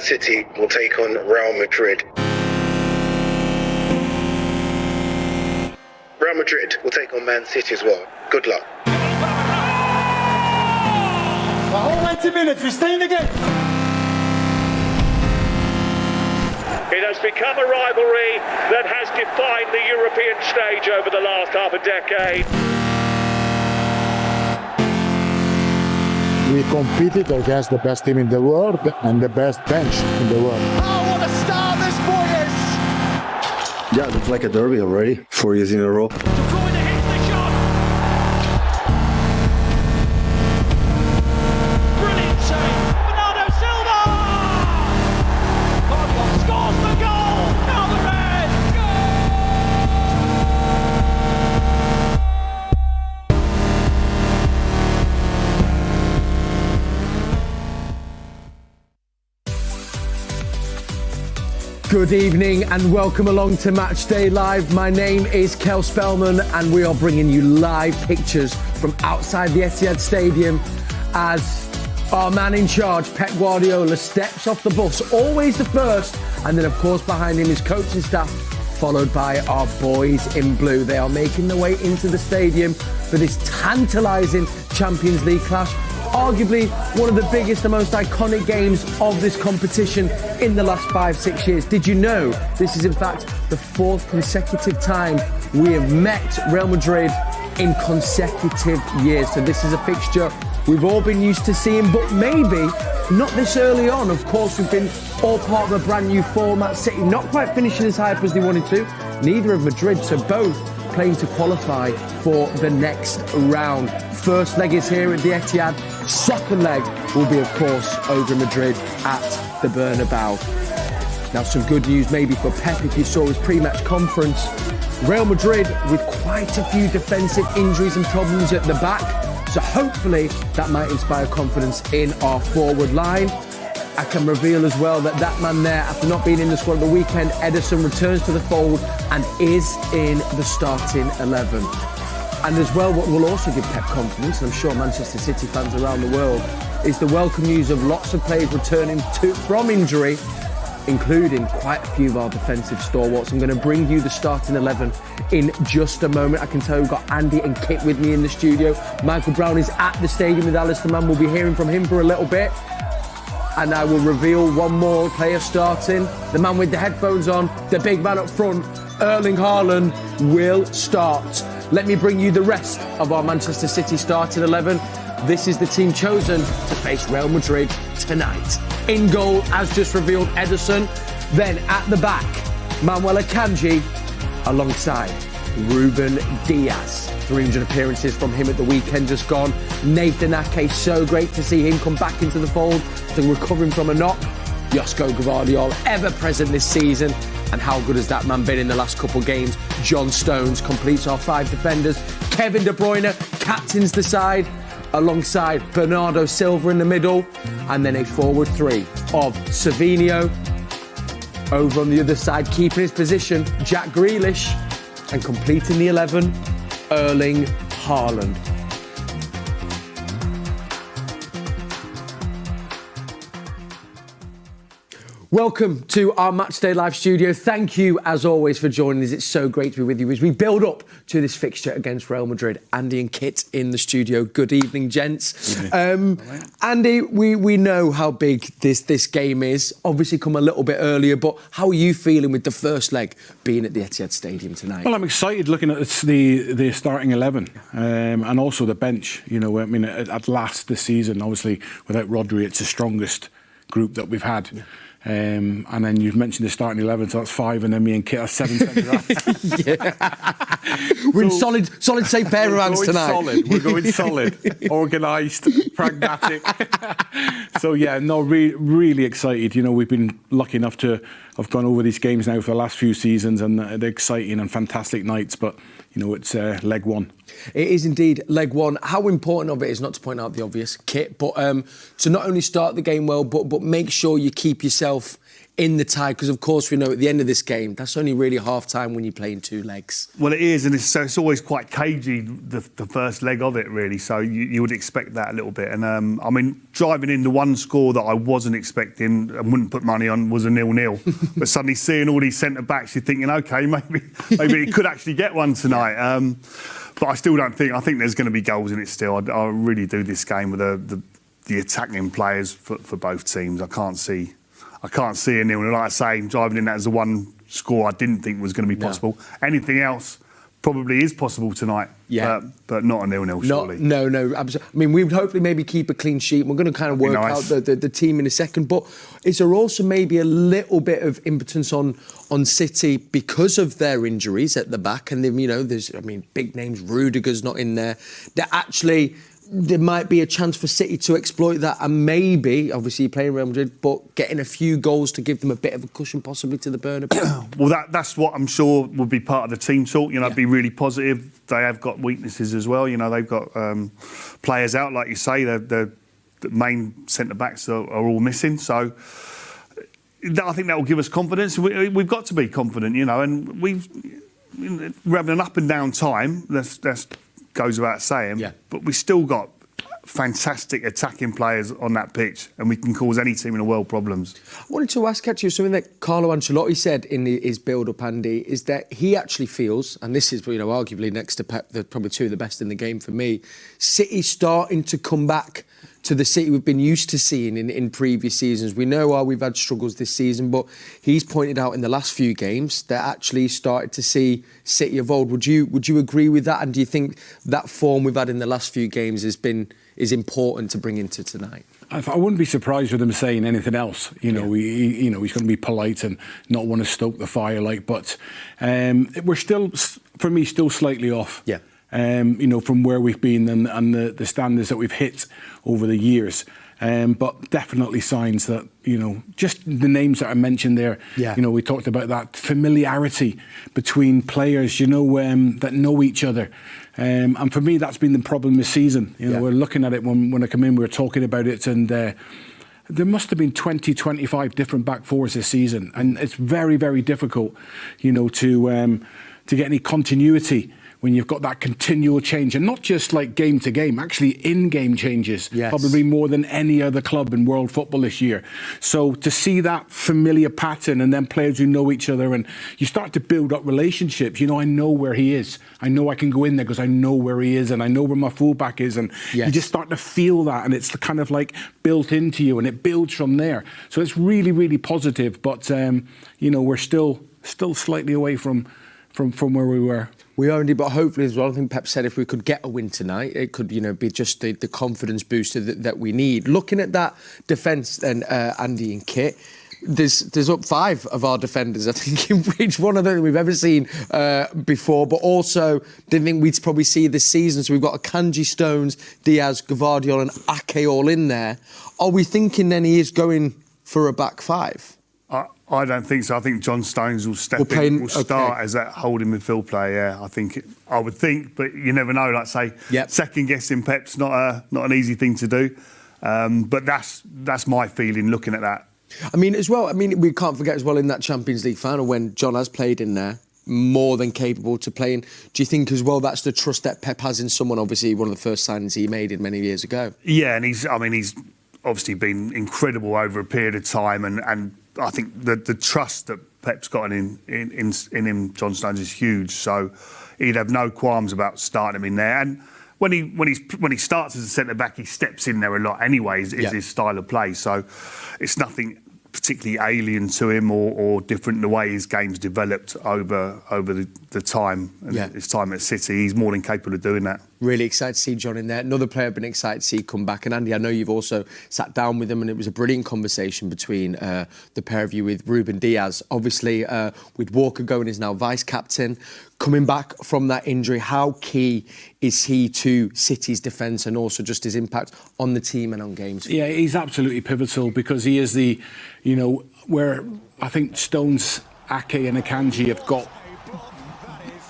City will take on Real Madrid. Real Madrid will take on Man City as well. Good luck. The whole 90 minutes, we're staying again. It has become a rivalry that has defined the European stage over the last half a decade. We competed against the best team in the world and the best bench in the world. Oh, what a star this boy is! Yeah, it looks like a derby already, 4 years in a row. Good evening and welcome along to Matchday Live. My name is Cel Spellman and we are bringing you live pictures from outside the Etihad Stadium as our man in charge, Pep Guardiola, steps off the bus, always the first, and then of course behind him his coaching staff, followed by our boys in blue. They are making their way into the stadium for this tantalising Champions League clash. Arguably one of the biggest and most iconic games of this competition in the last 5-6 years. Did you know this is in fact the fourth consecutive time we have met Real Madrid in consecutive years? So this is a fixture we've all been used to seeing, but maybe not this early on. Of course, we've been all part of a brand new format. City not quite finishing as high up as they wanted to, neither of Madrid, so both playing to qualify for the next round. First leg is here at the Etihad. Second leg will be, of course, over Madrid at the Bernabeu. Now, some good news maybe for Pep if you saw his pre-match conference. Real Madrid with quite a few defensive injuries and problems at the back. So hopefully that might inspire confidence in our forward line. I can reveal as well that that man there, after not being in the squad at the weekend, Ederson, returns to the fold and is in the starting 11. And as well, what will also give Pep confidence, and I'm sure Manchester City fans around the world, is the welcome news of lots of players returning from injury, including quite a few of our defensive stalwarts. I'm going to bring you the starting 11 in just a moment. I can tell we've got Andy and Kit with me in the studio. Michael Brown is at the stadium with Alistair Mann. We'll be hearing from him for a little bit. And I will reveal one more player starting. The man with the headphones on, the big man up front, Erling Haaland, will start. Let me bring you the rest of our Manchester City starting 11. This is the team chosen to face Real Madrid tonight. In goal, as just revealed, Ederson. Then at the back, Manuel Akanji alongside Ruben Diaz. 300 appearances from him at the weekend just gone. Nathan Ake, so great to see him come back into the fold, still recovering from a knock. Josko Gvardiol, ever present this season. And how good has that man been in the last couple of games? John Stones completes our 5 defenders. Kevin De Bruyne captains the side alongside Bernardo Silva in the middle. And then a forward 3 of Savinho. Over on the other side, keeping his position, Jack Grealish. And completing the 11, Erling Haaland. Welcome to our Matchday Live studio. Thank you, as always, for joining us. It's so great to be with you as we build up to this fixture against Real Madrid. Andy and Kit in the studio. Good evening, gents. Andy, we know how big this game is. Obviously come a little bit earlier, but how are you feeling with the first leg being at the Etihad Stadium tonight? Well, I'm excited looking at the starting 11 and also the bench. You know, I mean, at last this season, obviously, without Rodri, it's the strongest group that we've had. Yeah. And then you've mentioned the starting 11, so that's 5, and then me and Kit are 7 centre-backs. We're in solid safe pair of hands tonight. We're going solid, organised, pragmatic. So yeah, no, really excited. You know, we've been lucky enough to have gone over these games now for the last few seasons, and they're exciting and fantastic nights. But you know, it's leg one. It is indeed leg one. How important of it is, not to point out the obvious, Kit, but to not only start the game well, but make sure you keep yourself in the tie? Because, of course, we know at the end of this game, that's only really half-time when you're playing two legs. Well, it is, and it's always quite cagey, the first leg of it, really. So you would expect that a little bit. And, I mean, driving in, the one score that I wasn't expecting and wouldn't put money on was a 0-0. But suddenly seeing all these centre-backs, you're thinking, OK, maybe it could actually get one tonight. But I still don't think... I think there's going to be goals in it still. I really do this game with the attacking players for both teams. I can't see a 0-0. Like I say, driving in that as the one score I didn't think was going to be possible. Anything else probably is possible tonight, but not a 0-0, surely. No, absolutely. I mean, we would hopefully maybe keep a clean sheet. We're going to kind of work out the team in a second. But is there also maybe a little bit of impotence on City because of their injuries at the back? And then, there's, big names, Rudiger's not in there. That actually... there might be a chance for City to exploit that and maybe, obviously, you're playing Real Madrid, but getting a few goals to give them a bit of a cushion possibly to the Bernabeu. Well, that's what I'm sure would be part of the team talk, be really positive. They have got weaknesses as well. They've got players out, like you say, the main centre-backs are all missing. So I think that will give us confidence. We've got to be confident, and we're having an up and down time. That's goes without saying, but we've still got fantastic attacking players on that pitch and we can cause any team in the world problems. I wanted to ask actually something that Carlo Ancelotti said in his build-up, Andy, is that he actually feels, and this is arguably next to Pep, they're probably two of the best in the game for me, City starting to come back to the City we've been used to seeing in previous seasons. We know we've had struggles this season, but he's pointed out in the last few games that actually started to see City of old. Would you agree with that? And do you think that form we've had in the last few games is important to bring into tonight? I wouldn't be surprised with him saying anything else. He's going to be polite and not want to stoke the fire, but we're still, for me, still slightly off. Yeah. From where we've been and the standards that we've hit over the years. But definitely signs that, just the names that I mentioned there, we talked about that familiarity between players, that know each other. And for me, that's been the problem this season. We're looking at it when I come in, we were talking about it, and there must have been 20, 25 different back fours this season. And it's very, very difficult, to get any continuity when you've got that continual change, and not just like game to game, actually in-game changes, probably more than any other club in world football this year. So to see that familiar pattern and then players who know each other, and you start to build up relationships. I know where he is. I know I can go in there because I know where he is and I know where my fullback is. And you just start to feel that, and it's kind of like built into you and it builds from there. So it's really, really positive. But, we're still slightly away from where we were. We are indeed, but hopefully as well, I think Pep said if we could get a win tonight, it could, be just the confidence booster that we need. Looking at that defence then, Andy and Kit, there's up 5 of our defenders, I think, in each one of them we've ever seen before, but also didn't think we'd probably see this season. So we've got Akanji, Stones, Diaz, Gvardiol and Ake all in there. Are we thinking then he is going for a back 5? I don't think so. I think John Stones will will start as that holding midfield player. Yeah, I would think, but you never know. Like say, second guessing Pep's not an easy thing to do. But that's my feeling looking at that. As well. We can't forget as well in that Champions League final when John has played in there, more than capable to playing. Do you think as well that's the trust that Pep has in someone? Obviously, one of the first signings he made in many years ago. Yeah, and he's obviously been incredible over a period of time, and I think the trust that Pep's got in him, John Stones, is huge. So he'd have no qualms about starting him in there. And when he starts as a centre back, he steps in there a lot. Anyways, is his style of play. So it's nothing particularly alien to him or different the way his game's developed over the time and his time at City. He's more than capable of doing that. Really excited to see John in there. Another player I've been excited to see come back. And Andy, I know you've also sat down with him, and it was a brilliant conversation between the pair of you with Ruben Diaz. Obviously, with Walker going as now vice-captain, coming back from that injury, how key is he to City's defence and also just his impact on the team and on games? Yeah, he's absolutely pivotal because he is where I think Stones, Ake and Akanji have got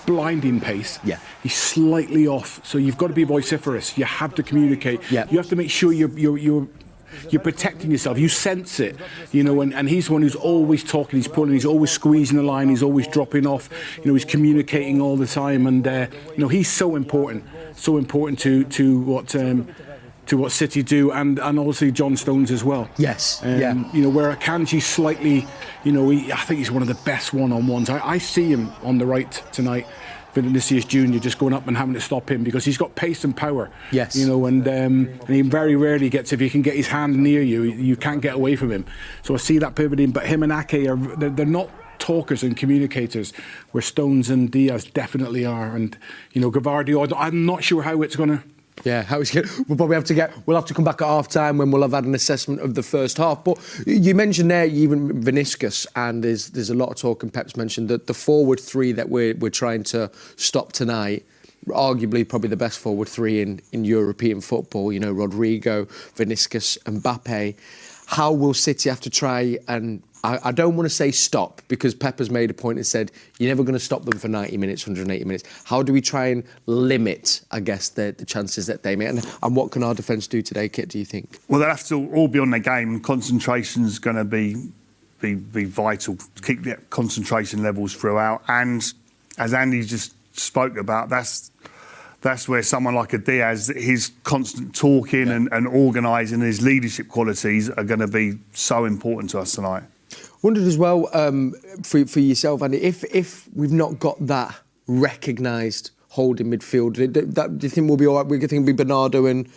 blinding pace. Yeah. He's slightly off, so you've got to be vociferous. You have to communicate. Yeah. You have to make sure you're you're protecting yourself. You sense it, you know, and he's the one who's always talking, he's pulling, he's always squeezing the line, he's always dropping off, you know, he's communicating all the time, and you know, he's so important to what City do, and obviously John Stones as well. Yes, You know, where Akanji's slightly, you know, I think he's one of the best one-on-ones. I see him on the right tonight, Vinicius Junior, just going up and having to stop him because he's got pace and power. Yes. You know, and he very rarely gets, if he can get his hand near you, you can't get away from him. So I see that pivoting, but him and Ake they're not talkers and communicators, where Stones and Diaz definitely are. And, you know, Gavardio, I'm not sure how it's going to... Yeah, how it's going. We'll probably have to come back at half time when we'll have had an assessment of the first half. But you mentioned there even Vinicius, and there's a lot of talk, and Pep's mentioned that the forward three that we're trying to stop tonight, arguably probably the best forward three in European football. You know, Rodrigo, Vinicius, and Mbappe. How will City have to try and... I don't want to say stop, because Pep has made a point and said you're never going to stop them for 90 minutes, 180 minutes. How do we try and limit, I guess, the chances that they make? And what can our defence do today, Kit, do you think? Well, they'll have to all be on their game. Concentration's going to be vital. Keep the concentration levels throughout. And as Andy just spoke about, that's where someone like a Diaz, his constant talking and organising, his leadership qualities are going to be so important to us tonight. Wondered as well, for yourself, Andy, if we've not got that recognised holding midfield, do you think we'll be all right? We think it'll be Bernardo and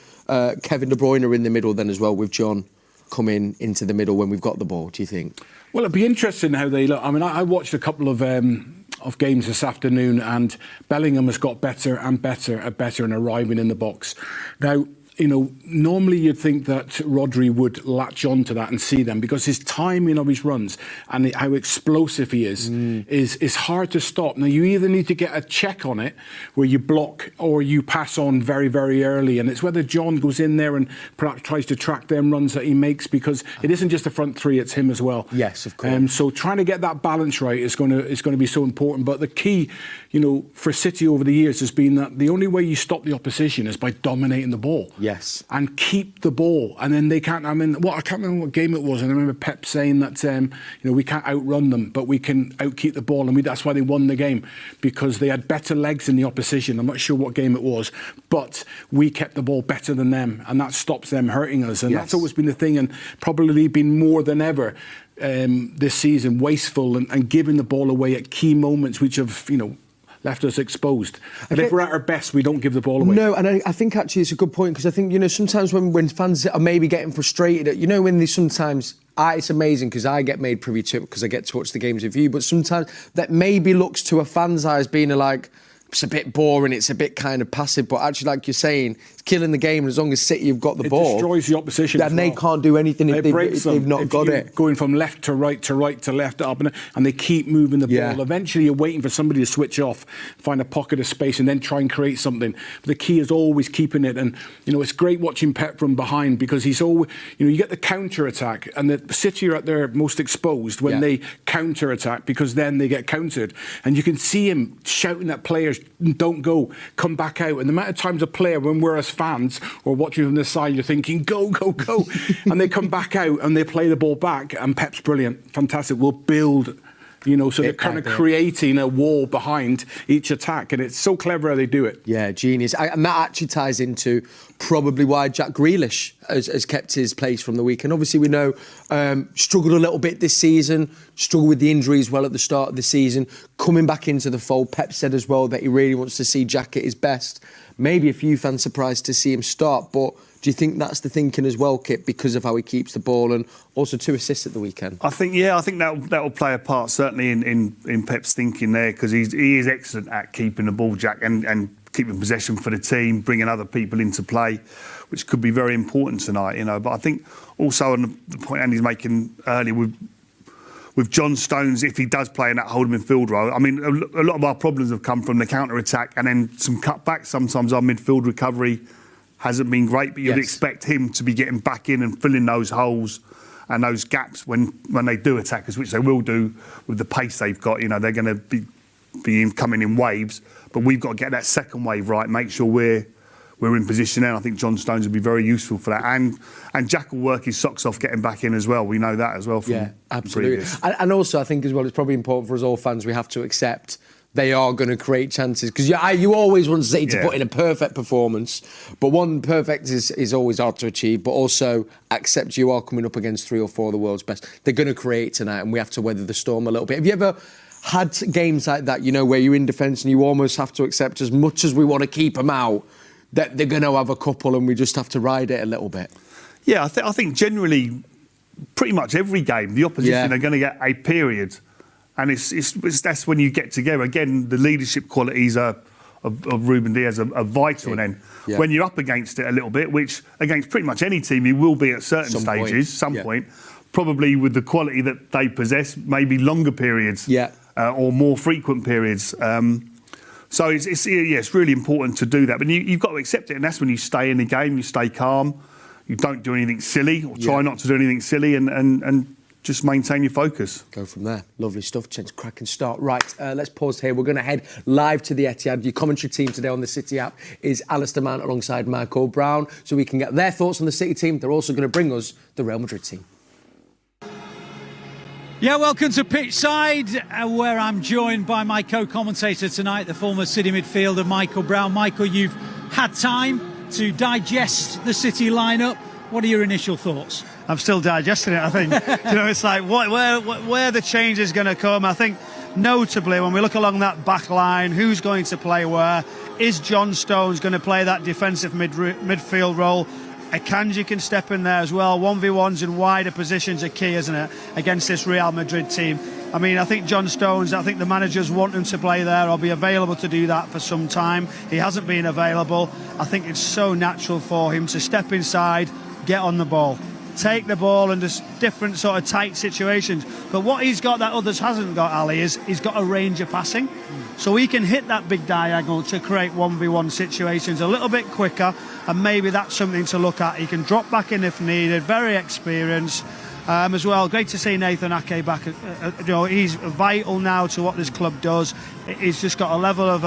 Kevin De Bruyne are in the middle then as well, with John coming into the middle when we've got the ball, do you think? Well, it'd be interesting how they look. I mean, I watched a couple of games this afternoon, and Bellingham has got better and better and arriving in the box. Now, you know, normally you'd think that Rodri would latch on to that and see them, because his timing of his runs and how explosive he is hard to stop. Now, you either need to get a check on it where you block or you pass on very, very early. And it's whether John goes in there and perhaps tries to track them runs that he makes, because it isn't just the front three, it's him as well. Yes, of course. So trying to get that balance right is going to be so important. But the key, you know, for City over the years has been that the only way you stop the opposition is by dominating the ball. Yes. And keep the ball. And then they can't, I can't remember what game it was, and I remember Pep saying that, you know, we can't outrun them, but we can outkeep the ball. And that's why they won the game, because they had better legs than the opposition. I'm not sure what game it was, but we kept the ball better than them, and that stops them hurting us. And that's always been the thing, and probably been more than ever this season, wasteful and giving the ball away at key moments, which have, you know, left us exposed. And if we're at our best, we don't give the ball away. No, and I think actually it's a good point, because I think, you know, sometimes when fans are maybe getting frustrated, you know, when they sometimes... it's amazing because I get made privy to it because I get to watch the games with you, but sometimes that maybe looks to a fan's eye as being like, it's a bit boring, it's a bit kind of passive, but actually, like you're saying, it's killing the game. As long as City have got the ball, it destroys the opposition. And they can't do anything if they've not got it. Going from left to right to right to left up, and they keep moving the ball. Eventually, you're waiting for somebody to switch off, find a pocket of space, and then try and create something. But the key is always keeping it. And you know, it's great watching Pep from behind, because he's always, you know, you get the counter attack, and the City are at their most exposed when they counter attack, because then they get countered, and you can see him shouting at players, "Don't go, come back out." And the amount of times a player, when we're as fans or watching from the side, you're thinking, go, go, go. And they come back out and they play the ball back. And Pep's brilliant, fantastic. We'll build, you know, so they're kind of creating a wall behind each attack. And it's so clever how they do it. Yeah, genius. And that actually ties into probably why Jack Grealish has kept his place from the weekend. Obviously, we know struggled a little bit this season, struggled with the injury as well at the start of the season. Coming back into the fold, Pep said as well that he really wants to see Jack at his best. Maybe a few fans surprised to see him start, but do you think that's the thinking as well, Kit, because of how he keeps the ball, and also 2 assists at the weekend? I think that will play a part, certainly in Pep's thinking there, because he is excellent at keeping the ball, Jack, and keeping possession for the team, bringing other people into play, which could be very important tonight, you know. But I think also on the point Andy's making earlier with John Stones, if he does play in that holding midfield role, I mean, a lot of our problems have come from the counter-attack and then some cutbacks. Sometimes our midfield recovery hasn't been great, but you'd expect him to be getting back in and filling those holes and those gaps when they do attack us, which they will do with the pace they've got. You know, they're going to be coming in waves, but we've got to get that second wave right, make sure we're we're in position there. I think John Stones will be very useful for that. And Jack will work his socks off getting back in as well. We know that as well from absolutely. previous. And also, I think as well, it's probably important for us all fans, we have to accept they are going to create chances. Because you always want City to put in a perfect performance, but one perfect is always hard to achieve, but also accept you are coming up against 3 or 4 of the world's best. They're going to create tonight, and we have to weather the storm a little bit. Have you ever had games like that, where you're in defence and you almost have to accept, as much as we want to keep them out, that they're going to have a couple and we just have to ride it a little bit? Yeah, I think generally, pretty much every game, the opposition are going to get a period. And that's when you get together. Again, the leadership qualities of Ruben Dias are vital. And then when you're up against it a little bit, which against pretty much any team you will be at certain stages, some point, probably with the quality that they possess, maybe longer periods or more frequent periods. So it's really important to do that. But you've got to accept it, and that's when you stay in the game, you stay calm, you don't do anything silly, or try not to do anything silly, and just maintain your focus. Go from there. Lovely stuff, gents. Cracking start. Right, let's pause here. We're going to head live to the Etihad. Your commentary team today on the City app is Alistair Mann alongside Michael Brown, so we can get their thoughts on the City team. They're also going to bring us the Real Madrid team. Yeah, welcome to Pitchside, where I'm joined by my co-commentator tonight, the former City midfielder Michael Brown. Michael, you've had time to digest the City lineup. What are your initial thoughts? I'm still digesting it, I think. It's like where the change is going to come. I think notably when we look along that back line, who's going to play where? Is John Stones going to play that defensive midfield role? Akanji can step in there as well. 1v1s in wider positions are key, isn't it, against this Real Madrid team? I mean, I think John Stones, I think the managers want him to play there or be available to do that for some time. He hasn't been available. I think it's so natural for him to step inside, get on the ball, take the ball in just different sort of tight situations. But what he's got that others hasn't got, Ali, is he's got a range of passing. So he can hit that big diagonal to create 1v1 situations a little bit quicker, and maybe that's something to look at. He can drop back in if needed, very experienced as well. Great to see Nathan Ake back. He's vital now to what this club does. He's just got a level of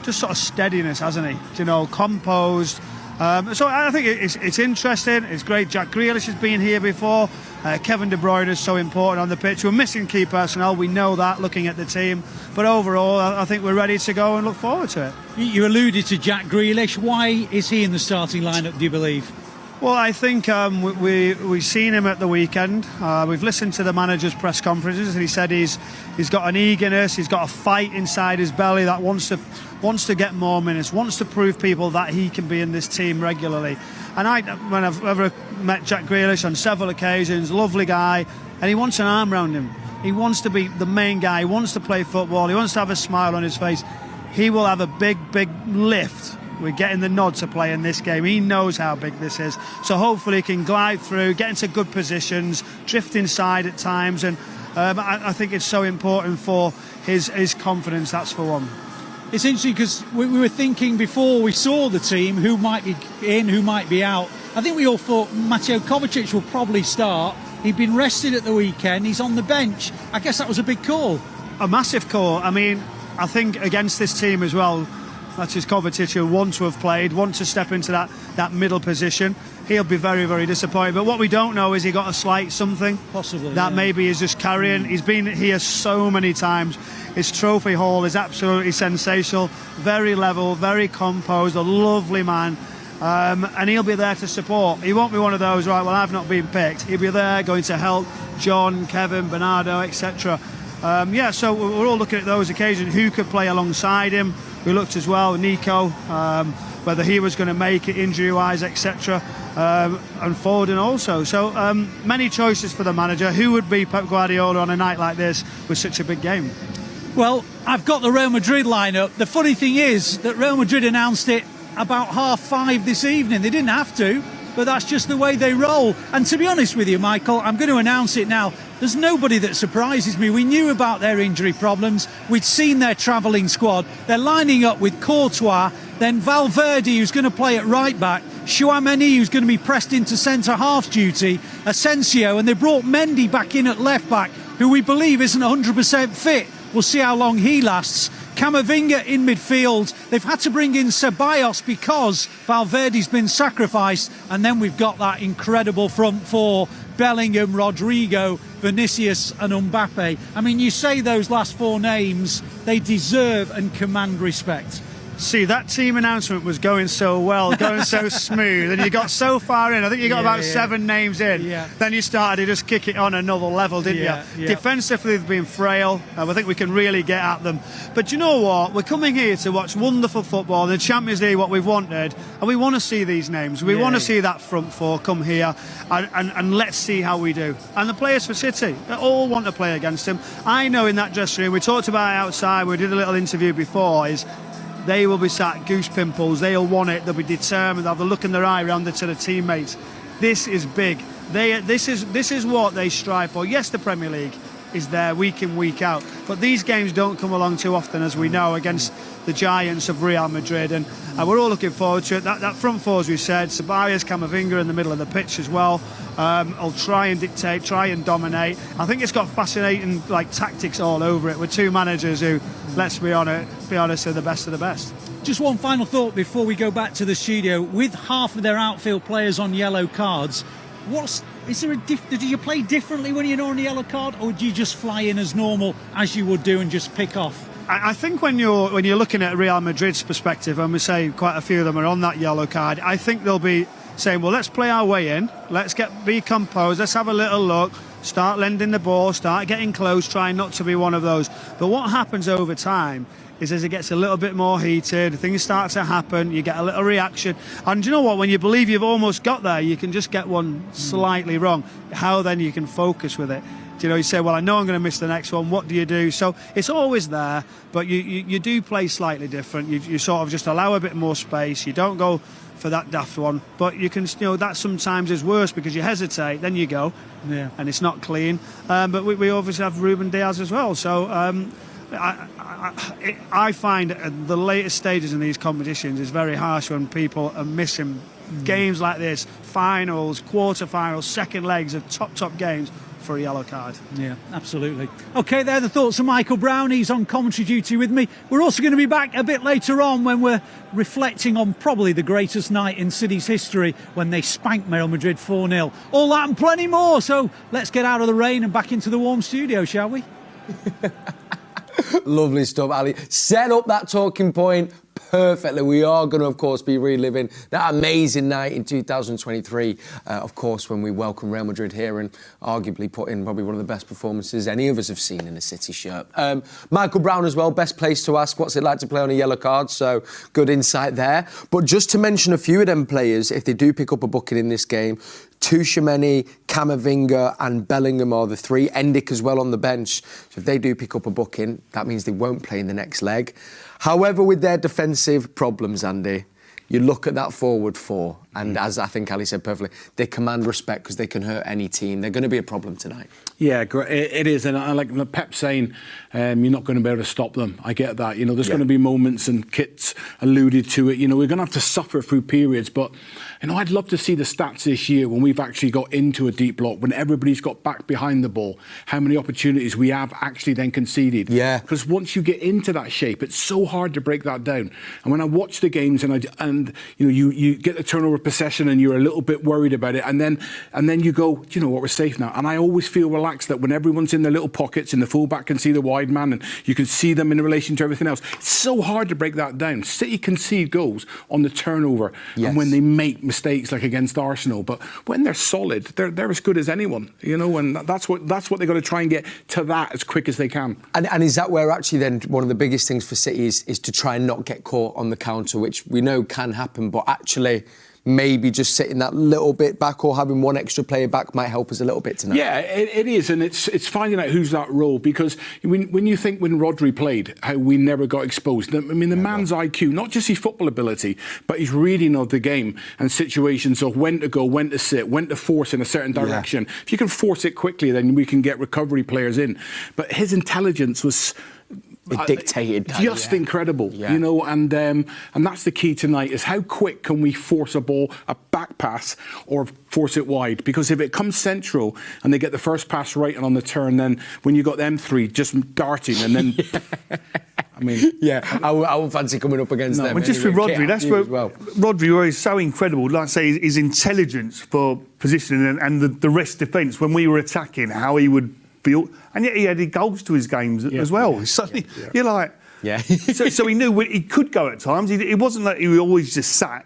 just sort of steadiness, hasn't he? Composed. So I think it's interesting. It's great. Jack Grealish has been here before. Kevin De Bruyne is so important on the pitch. We're missing key personnel. We know that looking at the team. But overall, I think we're ready to go and look forward to it. You alluded to Jack Grealish. Why is he in the starting lineup, do you believe? Well, I think we've seen him at the weekend. We've listened to the manager's press conferences, and he said he's got an eagerness, he's got a fight inside his belly that wants to get more minutes, wants to prove people that he can be in this team regularly. And when I've ever met Jack Grealish on several occasions, lovely guy, and he wants an arm around him. He wants to be the main guy. He wants to play football. He wants to have a smile on his face. He will have a big lift. We're getting the nod to play in this game. He knows how big this is. So hopefully he can glide through, get into good positions, drift inside at times. And I think it's so important for his confidence, that's for one. It's interesting because we were thinking before we saw the team who might be in, who might be out. I think we all thought Mateo Kovacic will probably start. He'd been rested at the weekend. He's on the bench. I guess that was a big call. A massive call. I mean, I think against this team as well, that's his Kovacic who want to have played, want to step into that middle position. He'll be very, very disappointed. But what we don't know is he got a slight something. Possibly. That maybe is just carrying. He's been here so many times. His trophy haul is absolutely sensational. Very level, very composed, a lovely man. And he'll be there to support. He won't be one of those, right, well, I've not been picked. He'll be there going to help John, Kevin, Bernardo, etc. So we're all looking at those occasions. Who could play alongside him? We looked as well, Nico, whether he was going to make it injury-wise, etc. And Foden also. So many choices for the manager. Who would be Pep Guardiola on a night like this with such a big game? Well, I've got the Real Madrid lineup. The funny thing is that Real Madrid announced it about 5:30 this evening. They didn't have to, but that's just the way they roll. And to be honest with you, Michael, I'm going to announce it now. There's nobody that surprises me. We knew about their injury problems. We'd seen their travelling squad. They're lining up with Courtois, then Valverde, who's going to play at right back, Tchouaméni, who's going to be pressed into centre-half duty, Asensio, and they brought Mendy back in at left back, who we believe isn't 100% fit. We'll see how long he lasts. Camavinga in midfield. They've had to bring in Ceballos because Valverde's been sacrificed. And then we've got that incredible front four: Bellingham, Rodrigo, Vinicius and Mbappe. I mean, you say those last four names, they deserve and command respect. See, that team announcement was going so well, going so smooth, and you got so far in. I think you got about 7 names in. Yeah. Then you started to just kick it on another level, didn't you? Yeah. Defensively, they've been frail. I think we can really get at them. But you know what? We're coming here to watch wonderful football, the Champions League, what we've wanted, and we want to see these names. We want to see that front four come here, and let's see how we do. And the players for City, they all want to play against him. I know in that dressing room, we talked about it outside, we did a little interview before, is they will be sat goose pimples. They'll want it. They'll be determined. They'll have the look in their eye around to the teammates. This is big. This is what they strive for. Yes, the Premier League is there week in, week out, but these games don't come along too often, as we know, against the giants of Real Madrid, and we're all looking forward to it. That front four, as we said, Ceballos, Camavinga in the middle of the pitch as well. I'll try and dictate, try and dominate. I think it's got fascinating tactics all over it with two managers who, let's be honest, are the best of the best. Just one final thought before we go back to the studio. With half of their outfield players on yellow cards, do you play differently when you're on a yellow card, or do you just fly in as normal as you would do and just pick off? I think when you're looking at Real Madrid's perspective, and we say quite a few of them are on that yellow card, I think they'll be saying, well, let's play our way in, let's be composed, let's have a little look, start lending the ball, start getting close, trying not to be one of those. But what happens over time is, as it gets a little bit more heated, things start to happen, you get a little reaction, and you know what, when you believe you've almost got there, you can just get one slightly wrong. How then you can focus with it? You say, well, I know I'm going to miss the next one, what do you do? So it's always there, but you do play slightly different. You sort of just allow a bit more space, you don't go for that daft one, but you can, that sometimes is worse because you hesitate, then you go, and it's not clean. But we obviously have Ruben Diaz as well, so I find the latest stages in these competitions is very harsh when people are missing games like this, finals, quarter-finals, second legs of top games for a yellow card. Yeah, absolutely. OK, they're the thoughts of Michael Brown. He's on commentary duty with me. We're also going to be back a bit later on when we're reflecting on probably the greatest night in City's history, when they spanked Real Madrid 4-0. All that and plenty more. So let's get out of the rain and back into the warm studio, shall we? Lovely stuff, Ali. Set up that talking point perfectly. We are going to, of course, be reliving that amazing night in 2023, of course, when we welcome Real Madrid here and arguably put in probably one of the best performances any of us have seen in a City shirt. Michael Brown as well, best place to ask what's it like to play on a yellow card, so good insight there. But just to mention a few of them players, if they do pick up a booking in this game, Tchouaméni, Camavinga and Bellingham are the three. Endick as well on the bench. So if they do pick up a booking, that means they won't play in the next leg. However, with their defensive problems, Andy, you look at that forward four, and as I think Ali said perfectly, they command respect because they can hurt any team. They're going to be a problem tonight. Yeah, it is. And I like Pep saying you're not going to be able to stop them. I get that. There's going to be moments, and Kit's alluded to it. We're going to have to suffer through periods. But, I'd love to see the stats this year when we've actually got into a deep block, when everybody's got back behind the ball, how many opportunities we have actually then conceded. Yeah. Because once you get into that shape, it's so hard to break that down. And when I watch the games and you get the turnover possession and you're a little bit worried about it, and then you go, you know what, we're safe now. And I always feel relaxed that when everyone's in their little pockets and the fullback can see the wide man and you can see them in relation to everything else, it's so hard to break that down. City concede goals on the turnover and when they make mistakes like against Arsenal, but when they're solid, they're as good as anyone, and that's what they've got to try and get to that as quick as they can. And is that where actually then one of the biggest things for City is to try and not get caught on the counter, which we know can happen, but actually maybe just sitting that little bit back or having one extra player back might help us a little bit tonight. Yeah, it is, and it's finding out who's that role, because when you think when Rodri played, how we never got exposed. The man's IQ, not just his football ability, but his reading of the game and situations of when to go, when to sit, when to force in a certain direction. If you can force it quickly, then we can get recovery players in. But his intelligence was It dictated. Just incredible, you know, and that's the key tonight, is how quick can we force a ball, a back pass, or force it wide? Because if it comes central and they get the first pass right and on the turn, then when you got them three just darting and then... I mean... I won't fancy coming up against them. Just anyway. with Rodri, that's where Rodri is so incredible. Like I say, his intelligence for positioning and the rest defence, when we were attacking, how he would build, and yet he added goals to his games as well. Suddenly, you're like, so he knew when he could go at times. It wasn't that he always just sat.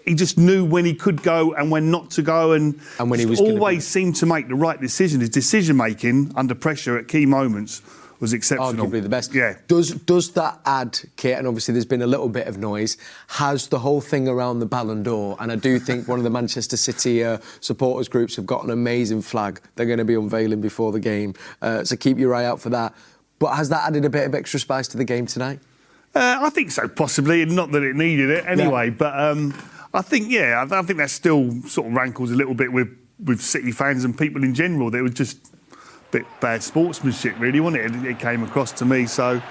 He just knew when he could go and when not to go, and when he was always seemed to make the right decision. His decision making under pressure at key moments was exceptional. Arguably the best. Yeah. Does that add, Kit, and obviously there's been a little bit of noise, has the whole thing around the Ballon d'Or, and I do think one of the Manchester City supporters groups have got an amazing flag they're going to be unveiling before the game, so keep your eye out for that. But has that added a bit of extra spice to the game tonight? I think so, possibly, not that it needed it anyway, but I think that still sort of rankles a little bit with City fans and people in general. They were just bit bad sportsmanship, really, wasn't it? It came across to me. So,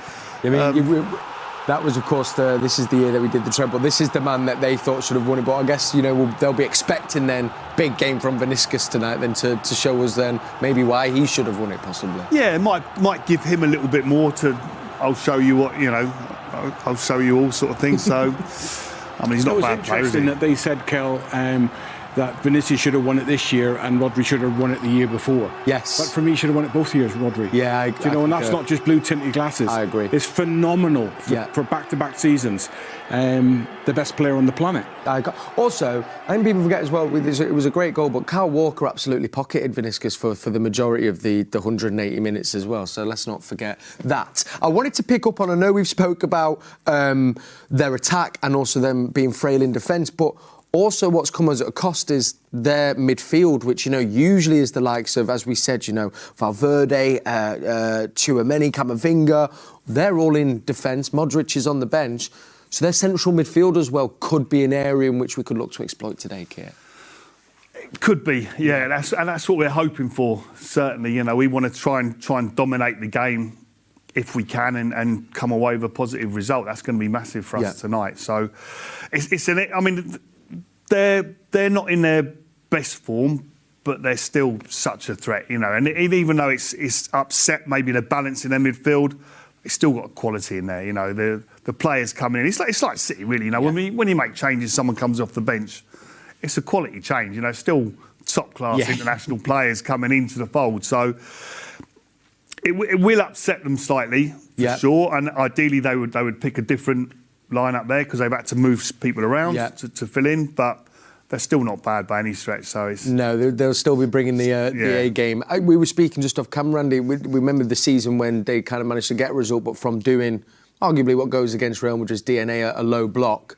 that was, of course, this is the year that we did the treble. This is the man that they thought should have won it. But I guess, you know, they'll be expecting then big game from Vinicius tonight, then to show us then maybe why he should have won it, possibly. Yeah, it might give him a little bit more to. I'll show you what, you know. I'll show you all sort of things. So, I mean, he's not a bad player. It's interesting that they said, Kel, that Vinicius should have won it this year and Rodri should have won it the year before. Yes. But for me, he should have won it both years, Rodri. Yeah, Do you know, and that's not just blue-tinted glasses. I agree. It's phenomenal for back-to-back seasons. The best player on the planet. Also, I think people forget as well, it was a great goal, but Kyle Walker absolutely pocketed Vinicius for the majority of the 180 minutes as well, so let's not forget that. I wanted to pick up on, I know we've spoke about their attack and also them being frail in defence, but also what's come as a cost is their midfield, which, you know, usually is the likes of, as we said, you know, Valverde, Tchouaméni, Camavinga. They're all in defence. Modric is on the bench. So their central midfield as well could be an area in which we could look to exploit today, Keir. It could be, yeah. That's what we're hoping for, certainly. You know, we want to try and dominate the game if we can and come away with a positive result. That's going to be massive for us tonight. So I mean, they're not in their best form, but they're still such a threat, you know. And even though it's upset maybe the balance in their midfield, it's still got quality in there, you know. The players coming in, it's like City, really, you know. When you make changes, someone comes off the bench, it's a quality change, you know. Still top class international players coming into the fold, so it will upset them slightly for sure. And ideally, they would pick a different lineup there because they've had to move people around to fill in, but they're still not bad by any stretch. So it's they'll still be bringing the A game. We were speaking just off camera, Andy. We remember the season when they kind of managed to get a result, but from doing arguably what goes against Real Madrid's DNA, a low block.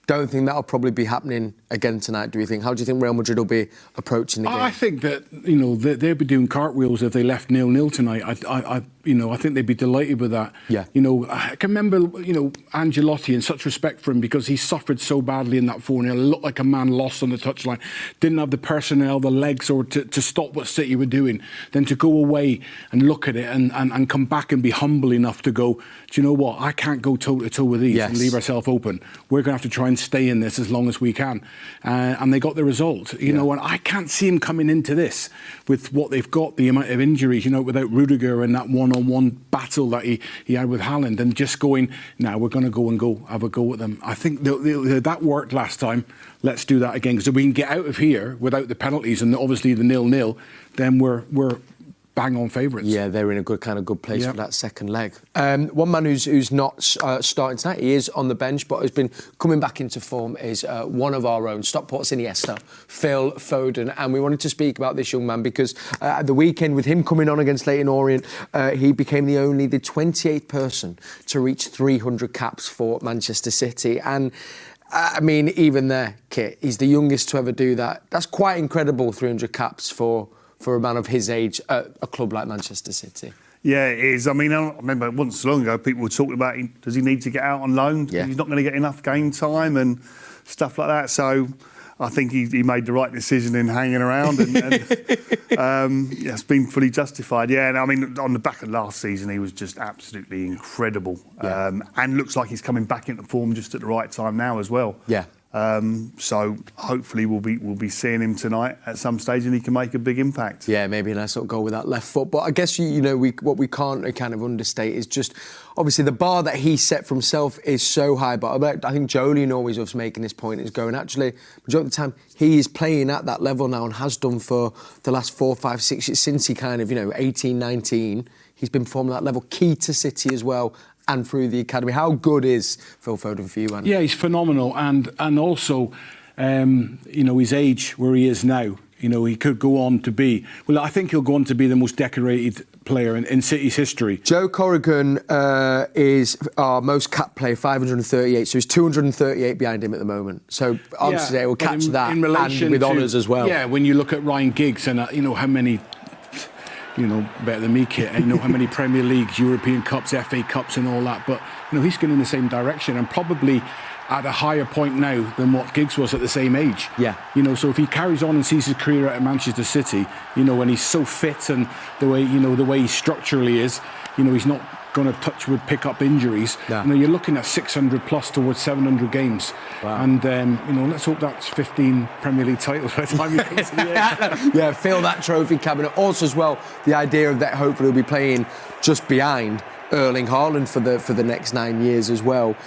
Don't think that'll probably be happening again tonight, do you think? How do you think Real Madrid will be approaching the game? I think that, you know, they'd be doing cartwheels if they left 0-0 tonight. I think they'd be delighted with that. Yeah. You know, I can remember, you know, Ancelotti, and such respect for him because he suffered so badly in that 4-0. Looked like a man lost on the touchline. Didn't have the personnel, the legs, or to stop what City were doing. Then to go away and look at it and come back and be humble enough to go, do you know what? I can't go toe-to-toe with these and leave ourselves open. We're going to have to try and stay in this as long as we can. And they got the result, you know, and I can't see him coming into this with what they've got, the amount of injuries, you know, without Rudiger and that one-on-one battle that he had with Haaland, and just going, now we're going to have a go with them. I think that worked last time. Let's do that again, because if we can get out of here without the penalties and obviously the 0-0, then we're bang on favourites. Yeah, they're in a good place for that second leg. One man who's not starting tonight, he is on the bench, but has been coming back into form, is one of our own, Stockport's Iniesta, Phil Foden. And we wanted to speak about this young man because at the weekend, with him coming on against Leyton Orient, he became the 28th person to reach 300 caps for Manchester City. And I mean, even there, Kit, he's the youngest to ever do that. That's quite incredible, 300 caps for a man of his age at a club like Manchester City. Yeah, it is. I mean, I remember once so long ago, people were talking about, does he need to get out on loan? Yeah. He's not going to get enough game time and stuff like that. So, I think he made the right decision in hanging around, and it's been fully justified. Yeah, and I mean, on the back of last season, he was just absolutely incredible, and looks like he's coming back into form just at the right time now as well. Yeah. So hopefully we'll be seeing him tonight at some stage, and he can make a big impact. Yeah, maybe a nice sort of goal with that left foot. But I guess what we can't kind of understate is just obviously the bar that he set for himself is so high. But I think Jolien always was making this point, is going, actually majority of the time he is playing at that level now and has done for the last 4, 5, 6 years since he kind of 18, 19. He's been performing at that level, key to City as well, and through the academy. How good is Phil Foden for you, Andy? Yeah, he's phenomenal, and also, his age where he is now. He could go on to be. Well, I think he'll go on to be the most decorated player in City's history. Joe Corrigan is our most capped player, 538. So he's 238 behind him at the moment. So obviously they will catch that in relation and with honours as well. Yeah, when you look at Ryan Giggs and how many. Better than me, Kit. And how many Premier Leagues, European Cups, FA Cups and all that. But, he's going in the same direction and probably at a higher point now than what Giggs was at the same age. Yeah. So if he carries on and sees his career out at Manchester City, when he's so fit and the way he structurally is, he's not going to pick up injuries. No. You're looking at 600 plus towards 700 games. Wow. And, let's hope that's 15 Premier League titles by the time he comes to the end. Yeah, fill that trophy cabinet. Also, as well, the idea of that hopefully he'll be playing just behind Erling Haaland for the next 9 years as well.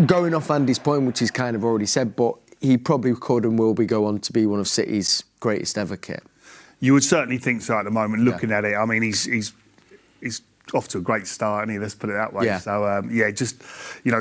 Going off Andy's point, which he's kind of already said, but he probably could and will go on to be one of City's greatest ever, Kit. You would certainly think so at the moment, looking at it. I mean, he's off to a great start, and let's put it that way. Yeah. So just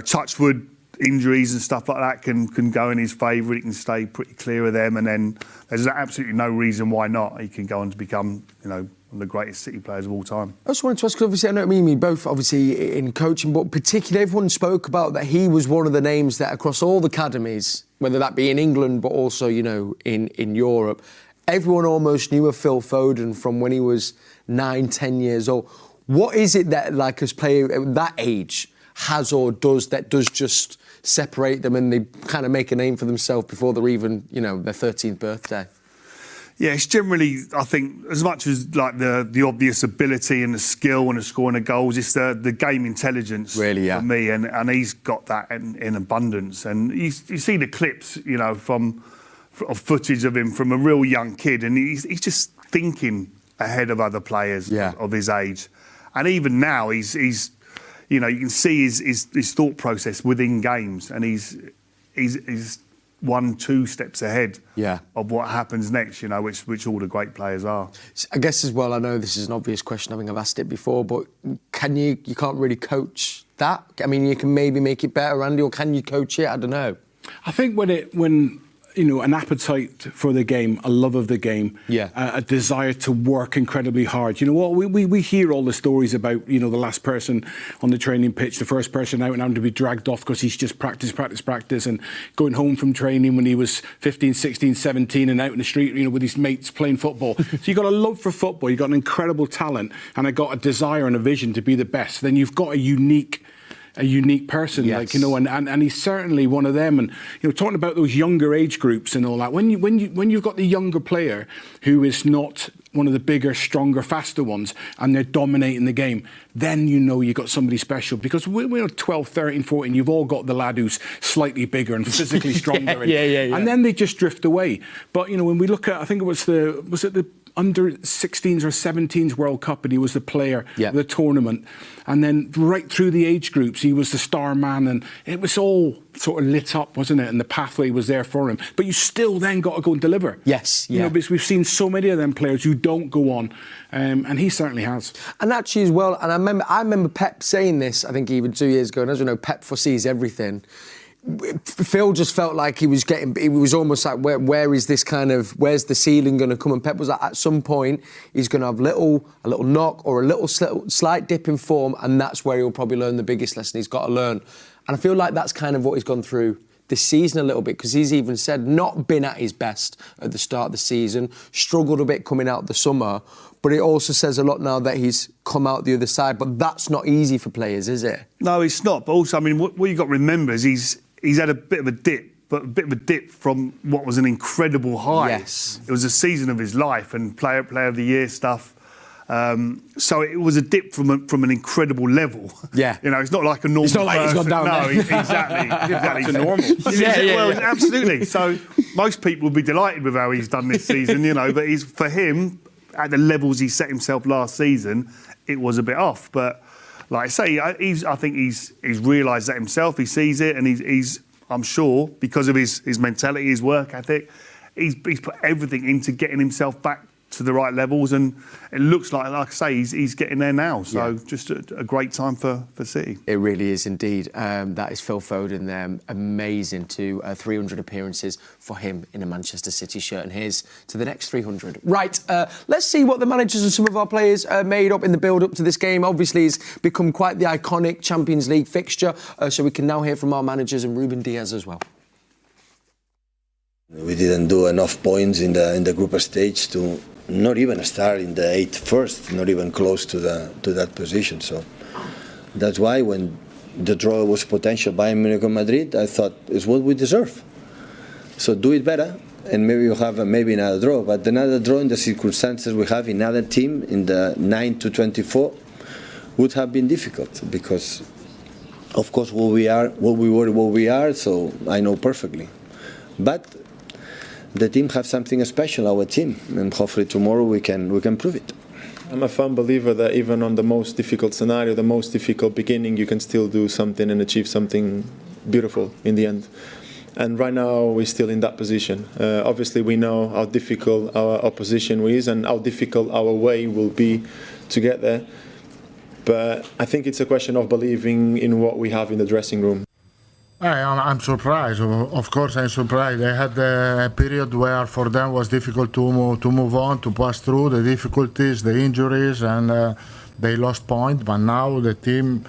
touch wood, injuries and stuff like that can go in his favour. He can stay pretty clear of them, and then there's absolutely no reason why not. He can go on to become one of the greatest City players of all time. I just wanted to ask, because obviously I know me both obviously in coaching, but particularly everyone spoke about that he was one of the names that across all the academies, whether that be in England but also in Europe, everyone almost knew of Phil Foden from when he was 9, 10 years old. What is it that, like, as player at that age has or does that does just separate them and they kind of make a name for themselves before they're even, their 13th birthday? Yeah, it's generally, I think, as much as like the obvious ability and the skill and the scoring of goals, it's the game intelligence really, yeah. for me, and he's got that in abundance. And you see the clips, of footage of him from a real young kid, and he's just thinking ahead of other players of his age. And even now, he's you can see his thought process within games, and he's 1-2 steps ahead of what happens next, which all the great players are. I guess as well, I know this is an obvious question, having I've asked it before, but you can't really coach that? I mean, you can maybe make it better, Andy, or can you coach it? I don't know. I think when an appetite for the game, a love of the game, a desire to work incredibly hard. We hear all the stories about, the last person on the training pitch, the first person out and having to be dragged off because he's just practice, and going home from training when he was 15, 16, 17 and out in the street, with his mates playing football. So you've got a love for football, you've got an incredible talent, and I got a desire and a vision to be the best. Then you've got a unique person, and he's certainly one of them. And talking about those younger age groups and all that, when you've got the younger player who is not one of the bigger, stronger, faster ones, and they're dominating the game, then you've got somebody special. Because we're 12, 13, 14, you've all got the lad who's slightly bigger and physically stronger, and then they just drift away. But when we look at, I think it was the under 16s or 17s World Cup, and he was the player of the tournament. And then right through the age groups, he was the star man, and it was all sort of lit up, wasn't it? And the pathway was there for him. But you still then got to go and deliver. Yes, because we've seen so many of them players who don't go on, and he certainly has. And actually as well, and I remember Pep saying this, I think even 2 years ago, and as we know, Pep foresees everything. Phil just felt like he was almost like, where's the ceiling going to come? And Pep was like, at some point, he's going to have a little knock or a little slight dip in form, and that's where he'll probably learn the biggest lesson he's got to learn. And I feel like that's kind of what he's gone through this season a little bit, because he's even said not been at his best at the start of the season, struggled a bit coming out the summer, but it also says a lot now that he's come out the other side. But that's not easy for players, is it? No, it's not. But also, I mean, what you've got to remember is he's had a bit of a dip but a bit of a dip from what was an incredible high. Yes. It was a season of his life and player of the year stuff. So it was a dip from an incredible level. Yeah. You know, it's not like a normal. It's not like he's gone down No, there. exactly. To normal. Well, absolutely. So most people would be delighted with how he's done this season, you know, but for him, at the levels he set himself last season, it was a bit off. But like I say, I think he's realised that himself. He sees it, and he's I'm sure, because of his mentality, his work ethic, he's put everything into getting himself back to the right levels, and it looks like I say, he's getting there now. So just a great time for City. It really is indeed. That is Phil Foden there. Amazing to 300 appearances for him in a Manchester City shirt. And here's to the next 300. Right, let's see what the managers and some of our players made up in the build-up to this game. Obviously, it's become quite the iconic Champions League fixture. So we can now hear from our managers and Ruben Diaz as well. We didn't do enough points in the group stage to not even start in the 8th first, not even close to that position. So that's why when the draw was potential Bayern Munich and Madrid, I thought it's what we deserve. So do it better, and maybe you have maybe another draw. But another draw in the circumstances we have in other team in the 9 to 24 would have been difficult because, of course, what we are. So I know perfectly, but the team have something special, our team, and hopefully tomorrow we can prove it. I'm a firm believer that even on the most difficult scenario, the most difficult beginning, you can still do something and achieve something beautiful in the end. And right now we're still in that position. Obviously we know how difficult our opposition is and how difficult our way will be to get there. But I think it's a question of believing in what we have in the dressing room. I'm surprised. Of course, I'm surprised. They had a period where for them was difficult to move on, to pass through the difficulties, the injuries, and they lost points. But now the team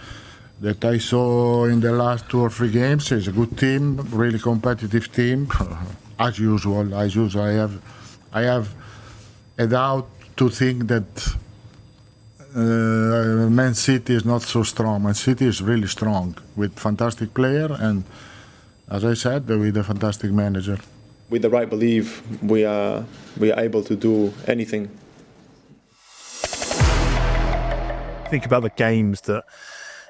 that I saw in the last 2 or 3 games is a good team, really competitive team, as usual. I have a doubt to think that Man City is not so strong. Man City is really strong with fantastic player and, as I said, with a fantastic manager. With the right belief, we are able to do anything. Think about the games that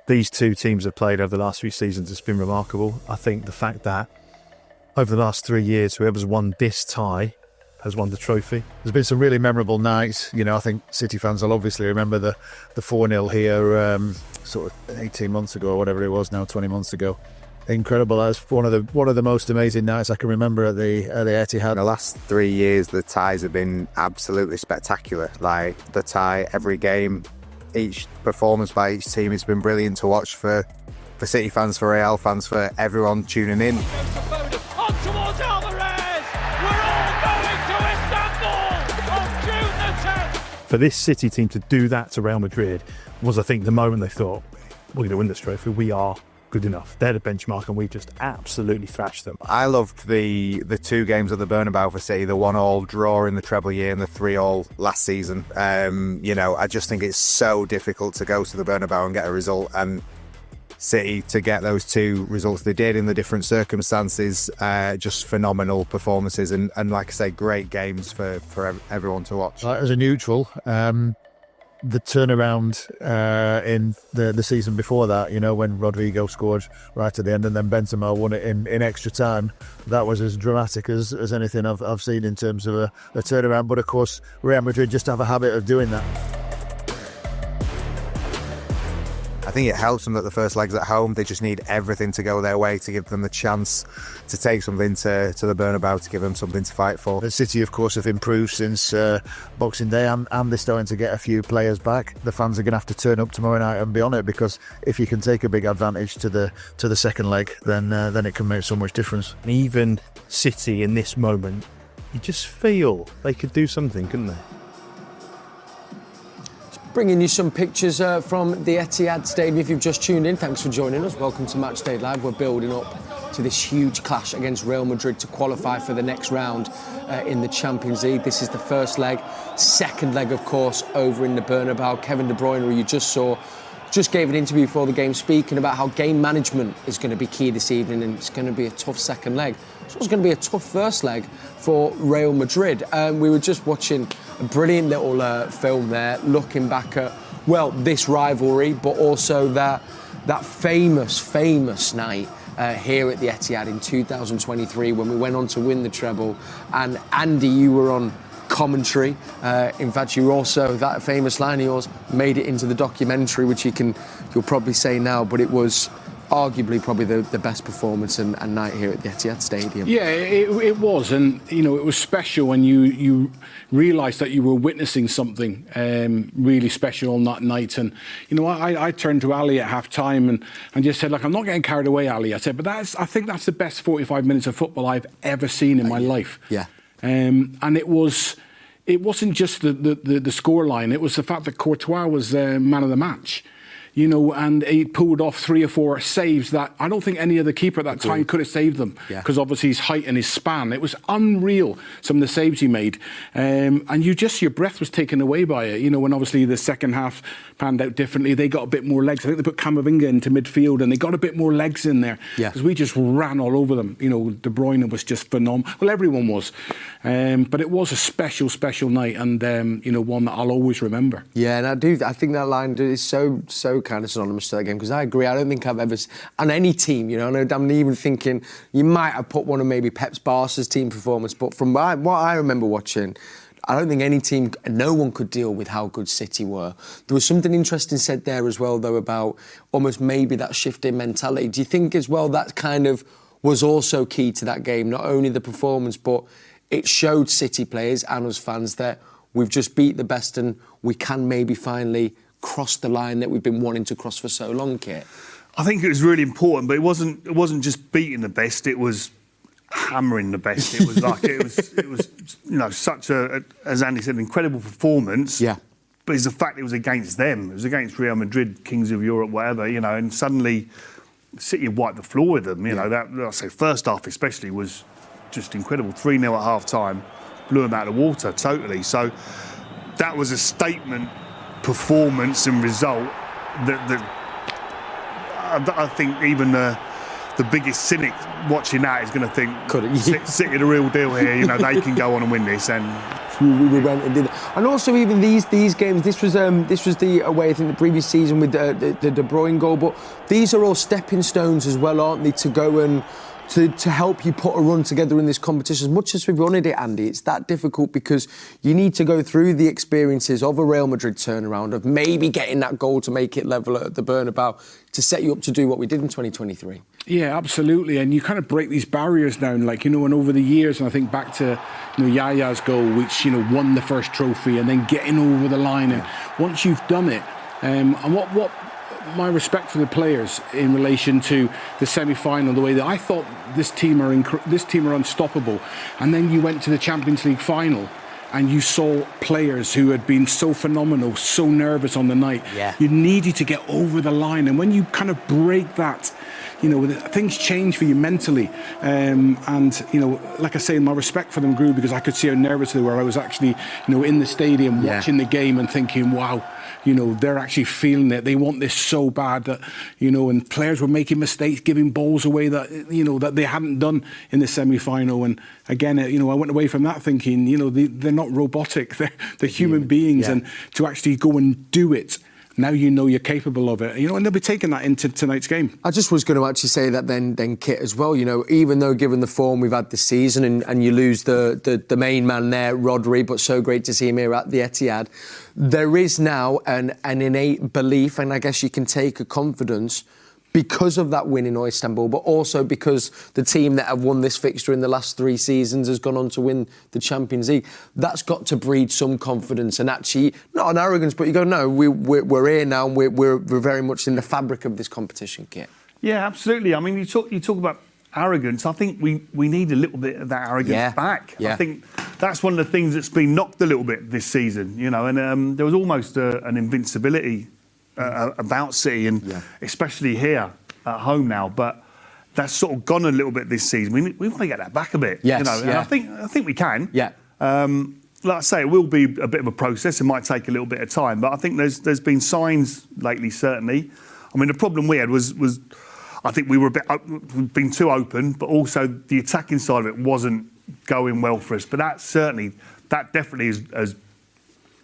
these two teams have played over the last few seasons. It's been remarkable. I think the fact that over the last 3 years, whoever's won this tie has won the trophy. There's been some really memorable nights. You know, I think City fans will obviously remember the 4-0 here sort of 18 months ago or whatever it was now, 20 months ago. Incredible. That's one of the most amazing nights I can remember at the Etihad. In the last 3 years, the ties have been absolutely spectacular. Like the tie, every game, each performance by each team has been brilliant to watch for City fans, for Real fans, for everyone tuning in. For this City team to do that to Real Madrid was, I think, the moment they thought, we're going to win this trophy. We are good enough. They're the benchmark, and we've just absolutely thrashed them. I loved the 2 games at the Bernabeu for City, the 1-1 draw in the treble year and the 3-3 last season. You know, I just think it's so difficult to go to the Bernabeu and get a result, and City to get those 2 results they did in the different circumstances, just phenomenal performances and like I say, great games for everyone to watch. As a neutral, the turnaround in the season before that, you know, when Rodrigo scored right at the end and then Benzema won it in extra time, that was as dramatic as anything I've seen in terms of a turnaround. But of course, Real Madrid just have a habit of doing that. I think it helps them that the first leg's at home. They just need everything to go their way to give them the chance to take something to the Bernabeu, to give them something to fight for. The City, of course, have improved since Boxing Day, and they're starting to get a few players back. The fans are going to have to turn up tomorrow night and be on it, because if you can take a big advantage to the second leg, then it can make so much difference. And even City in this moment, you just feel they could do something, couldn't they? Bringing you some pictures from the Etihad Stadium. If you've just tuned in, thanks for joining us. Welcome to MatchDay Live. We're building up to this huge clash against Real Madrid to qualify for the next round in the Champions League. This is the first leg. Second leg, of course, over in the Bernabeu. Kevin De Bruyne, who you just saw, just gave an interview before the game speaking about how game management is going to be key this evening and it's going to be a tough second leg. So it's going to be a tough first leg for Real Madrid. We were just watching a brilliant little film there, looking back at, well, this rivalry, but also that famous night here at the Etihad in 2023 when we went on to win the treble. And Andy, you were on commentary. In fact, you were also, that famous line of yours made it into the documentary, which you'll probably say now, but it was arguably probably the best performance and night here at the Etihad Stadium. Yeah, it was, and it was special when you realised that you were witnessing something really special on that night. And I turned to Ali at half time and just said, look, I'm not getting carried away, Ali. I said, but I think that's the best 45 minutes of football I've ever seen in my life. Yeah. And it wasn't just the scoreline. It was the fact that Courtois was man of the match. And he pulled off 3 or 4 saves that I don't think any other keeper at that time could have saved them, because obviously his height and his span. It was unreal, some of the saves he made. And your breath was taken away by it. When obviously the second half panned out differently, they got a bit more legs. I think they put Camavinga into midfield and they got a bit more legs in there. Because we just ran all over them. De Bruyne was just phenomenal. Well, everyone was. But it was a special, special night and, one that I'll always remember. Yeah, and I think that line is so kind of synonymous to that game, because I agree. I don't think I've ever, on any team, I'm even thinking you might have put one of maybe Pep's Barca's team performance, but from what I remember watching, I don't think any team, no one could deal with how good City were. There was something interesting said there as well, though, about almost maybe that shift in mentality. Do you think as well that kind of was also key to that game, not only the performance, but it showed City players and us fans that we've just beat the best and we can maybe finally cross the line that we've been wanting to cross for so long, Kit? I think it was really important, but it wasn't just beating the best, it was hammering the best. It was like it was such a, as Andy said, incredible performance. Yeah. But it's the fact it was against them. It was against Real Madrid, Kings of Europe, whatever, and suddenly City wiped the floor with them. That first half especially was just incredible. 3-0 at half time, blew them out of the water totally. So that was a statement performance and result that I think even the biggest cynic watching that is going to think City the real deal here. They can go on and win this. And we went and did it. And also even these games. This was the away. I think the previous season with the De Bruyne goal. But these are all stepping stones as well, aren't they? To go and to help you put a run together in this competition. As much as we've wanted it, Andy, it's that difficult because you need to go through the experiences of a Real Madrid turnaround, of maybe getting that goal to make it level at the Bernabeu, to set you up to do what we did in 2023. Yeah, absolutely. And you kind of break these barriers down, and over the years, and I think back to Yaya's goal, which won the first trophy, and then getting over the line. And once you've done it, and what my respect for the players in relation to the semi-final, the way that I thought this team are unstoppable, and then you went to the Champions League final and you saw players who had been so phenomenal, so nervous on the night. You needed to get over the line, and when you kind of break that, things change for you mentally. And like I say, my respect for them grew because I could see how nervous they were. I was actually, in the stadium watching the game and thinking, wow, they're actually feeling it. They want this so bad that, and players were making mistakes, giving balls away that, that they hadn't done in the semi-final. And again, I went away from that thinking, they're not robotic. They're human beings. And to actually go and do it, now you're capable of it, and they'll be taking that into tonight's game. I just was going to actually say that then Kit as well, even though given the form we've had this season and you lose the main man there, Rodri, but so great to see him here at the Etihad, there is now an innate belief, and I guess you can take a confidence because of that win in Istanbul, but also because the team that have won this fixture in the last 3 seasons has gone on to win the Champions League. That's got to breed some confidence, and actually, not an arrogance, but you go, no, we're here now, and we're very much in the fabric of this competition, Kit. Yeah, absolutely. I mean, you talk about arrogance. I think we need a little bit of that arrogance back. I think that's one of the things that's been knocked a little bit this season, and there was almost an invincibility about City, and especially here at home now, but that's sort of gone a little bit this season. We want to get that back a bit, and I think we can. like I say, it will be a bit of a process. It might take a little bit of time, but I think there's been signs lately, certainly. I mean, the problem we had was I think we were we've been too open, but also the attacking side of it wasn't going well for us. But that definitely has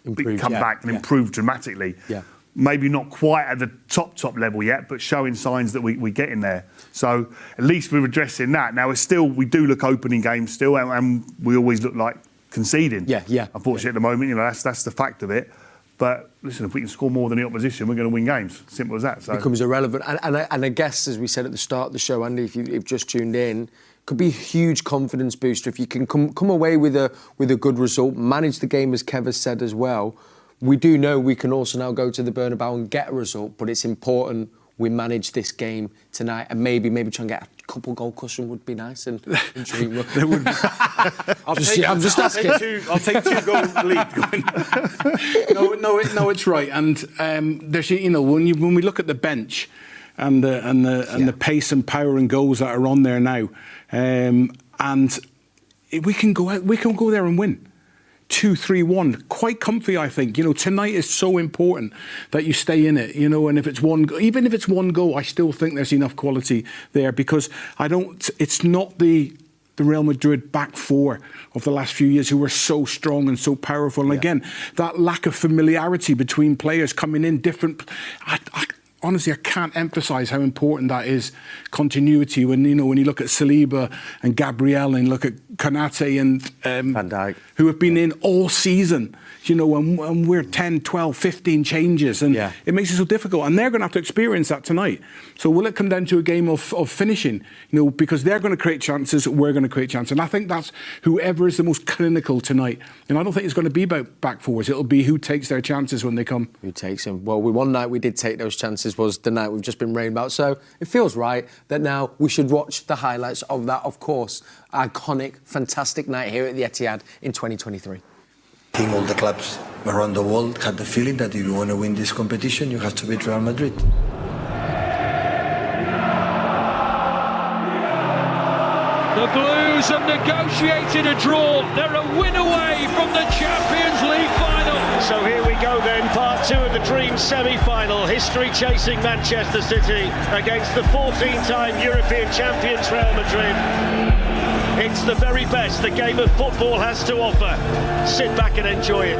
come back and improved dramatically. Yeah. Maybe not quite at the top level yet, but showing signs that we get in there. So at least we're addressing that. Now we do look open in games still, and we always look like conceding. Yeah. Unfortunately, at the moment, that's the fact of it. But listen, if we can score more than the opposition, we're going to win games. Simple as that. So. It becomes irrelevant. And I guess, as we said at the start of the show, Andy, if you've just tuned in, could be a huge confidence booster if you can come away with a good result, manage the game as Kev has said as well. We do know we can also now go to the Bernabeu and get a result, but it's important we manage this game tonight and maybe try and get a couple goal cushion would be nice and dream. I'll take 2 goal lead. No, it's right. And there's when we look at the bench and the pace and power and goals that are on there now, and we can go there and win. 2-3-1, quite comfy, I think. Tonight is so important that you stay in it, and if it's even if it's one goal, I still think there's enough quality there, because it's not the Real Madrid back four of the last few years who were so strong and so powerful. And again, that lack of familiarity between players coming in different. Honestly, I can't emphasise how important that is. Continuity when you look at Saliba and Gabriel and look at Konate and Van Dijk, who have been in all season. And we're 10, 12, 15 changes, and it makes it so difficult. And they're going to have to experience that tonight. So will it come down to a game of finishing? Because they're going to create chances, we're going to create chances. And I think that's whoever is the most clinical tonight. And I don't think it's going to be about back fours. It'll be who takes their chances when they come. Who takes them? Well, one night we did take those chances was the night we've just been raving about. So it feels right that now we should watch the highlights of that, of course, iconic, fantastic night here at the Etihad in 2023. I think all the clubs around the world had the feeling that if you want to win this competition, you have to beat Real Madrid. The Blues have negotiated a draw. They're a win away from the Champions League final. So here we go then, part 2 of the Dream semi-final. History chasing Manchester City against the 14-time European champions Real Madrid. It's the very best the game of football has to offer. Sit back and enjoy it.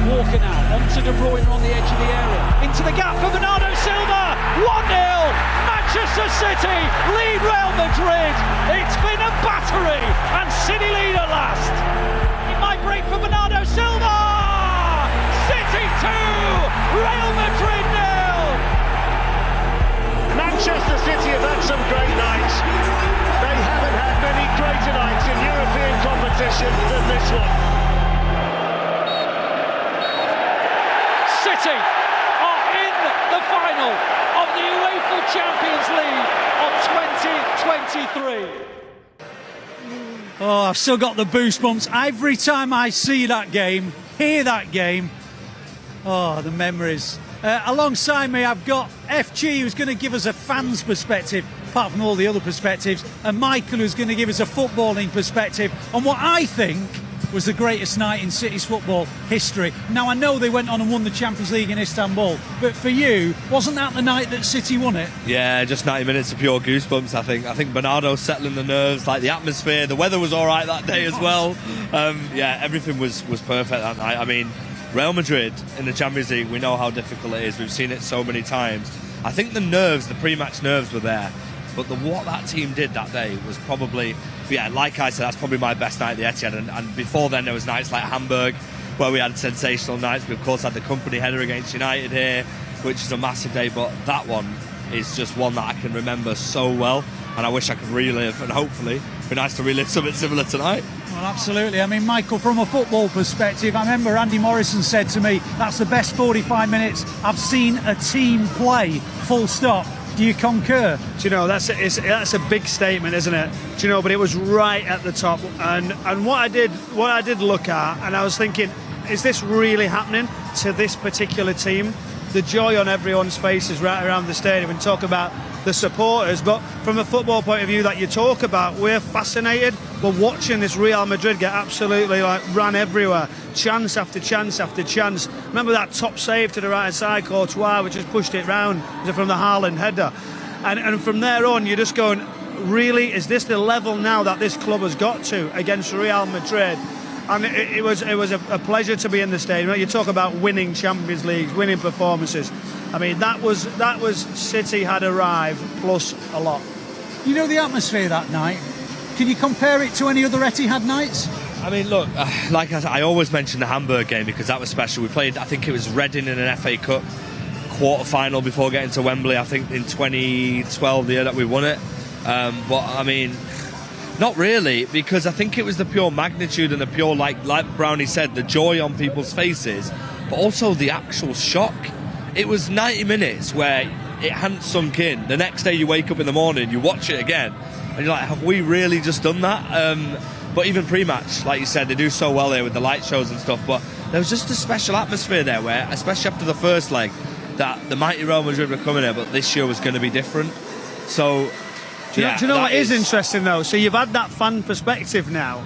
Walking out onto De Bruyne on the edge of the area. Into the gap for Bernardo Silva. 1-0. Manchester City lead Real Madrid. It's been a battery and City lead at last. It might break for Bernardo Silva. City 2. Real Madrid 0. Manchester City have had some great nights. They haven't had many greater nights in European competition than this one. City are in the final of the UEFA Champions League of 2023. Oh, I've still got the boost bumps every time I see that game, hear that game. Oh, the memories. Alongside me, I've got FG, who's going to give us a fan's perspective, apart from all the other perspectives, and Michael, who's going to give us a footballing perspective on what I think was the greatest night in City's football history. Now, I know they went on and won the Champions League in Istanbul, but for you, wasn't that the night that City won it? Yeah, just 90 minutes of pure goosebumps, I think. I think Bernardo settling the nerves, like the atmosphere, the weather was all right that day as well. Everything was perfect that night. I mean, Real Madrid in the Champions League, we know how difficult it is. We've seen it so many times. I think the nerves, the pre-match nerves were there. But what that team did that day was probably, like I said, that's probably my best night at the Etihad. And before then, there was nights like Hamburg, where we had sensational nights. We, of course, had the company header against United here, which is a massive day. But that one is just one that I can remember so well. And I wish I could relive, and hopefully it'd be nice to relive something similar tonight. Well, absolutely. I mean, Michael, from a football perspective, I remember Andy Morrison said to me, that's the best 45 minutes I've seen a team play, full stop. Do you concur? Do you know, that's a big statement, isn't it? Do you know, but it was right at the top. And what I did look at, and I was thinking, is this really happening to this particular team? The joy on everyone's faces right around the stadium, and talk about the supporters. But from a football point of view that you talk about, we're fascinated. We're watching this Real Madrid get absolutely ran everywhere, chance after chance after chance. Remember that top save to the right side, Courtois, which just pushed it round from the Haaland header. And from there on, you're just going, really, is this the level now that this club has got to against Real Madrid? And it was a pleasure to be in the stadium. You talk about winning Champions Leagues, winning performances. I mean, that was City had arrived plus a lot. You know, the atmosphere that night, can you compare it to any other Etihad nights? I mean, look, like I always mention the Hamburg game because that was special. We played, I think it was Reading in an FA Cup quarter-final before getting to Wembley, I think in 2012, the year that we won it. But, I mean, not really, because I think it was the pure magnitude and the pure, like Brownie said, the joy on people's faces, but also the actual shock. It was 90 minutes where it hadn't sunk in. The next day you wake up in the morning, you watch it again, and you're like, have we really just done that? But even pre-match, like you said, they do so well here with the light shows and stuff, but there was just a special atmosphere there where, especially after the first leg, that the mighty Real Madrid were coming here, but this year was going to be different. So, do you know what is interesting though? So you've had that fan perspective now,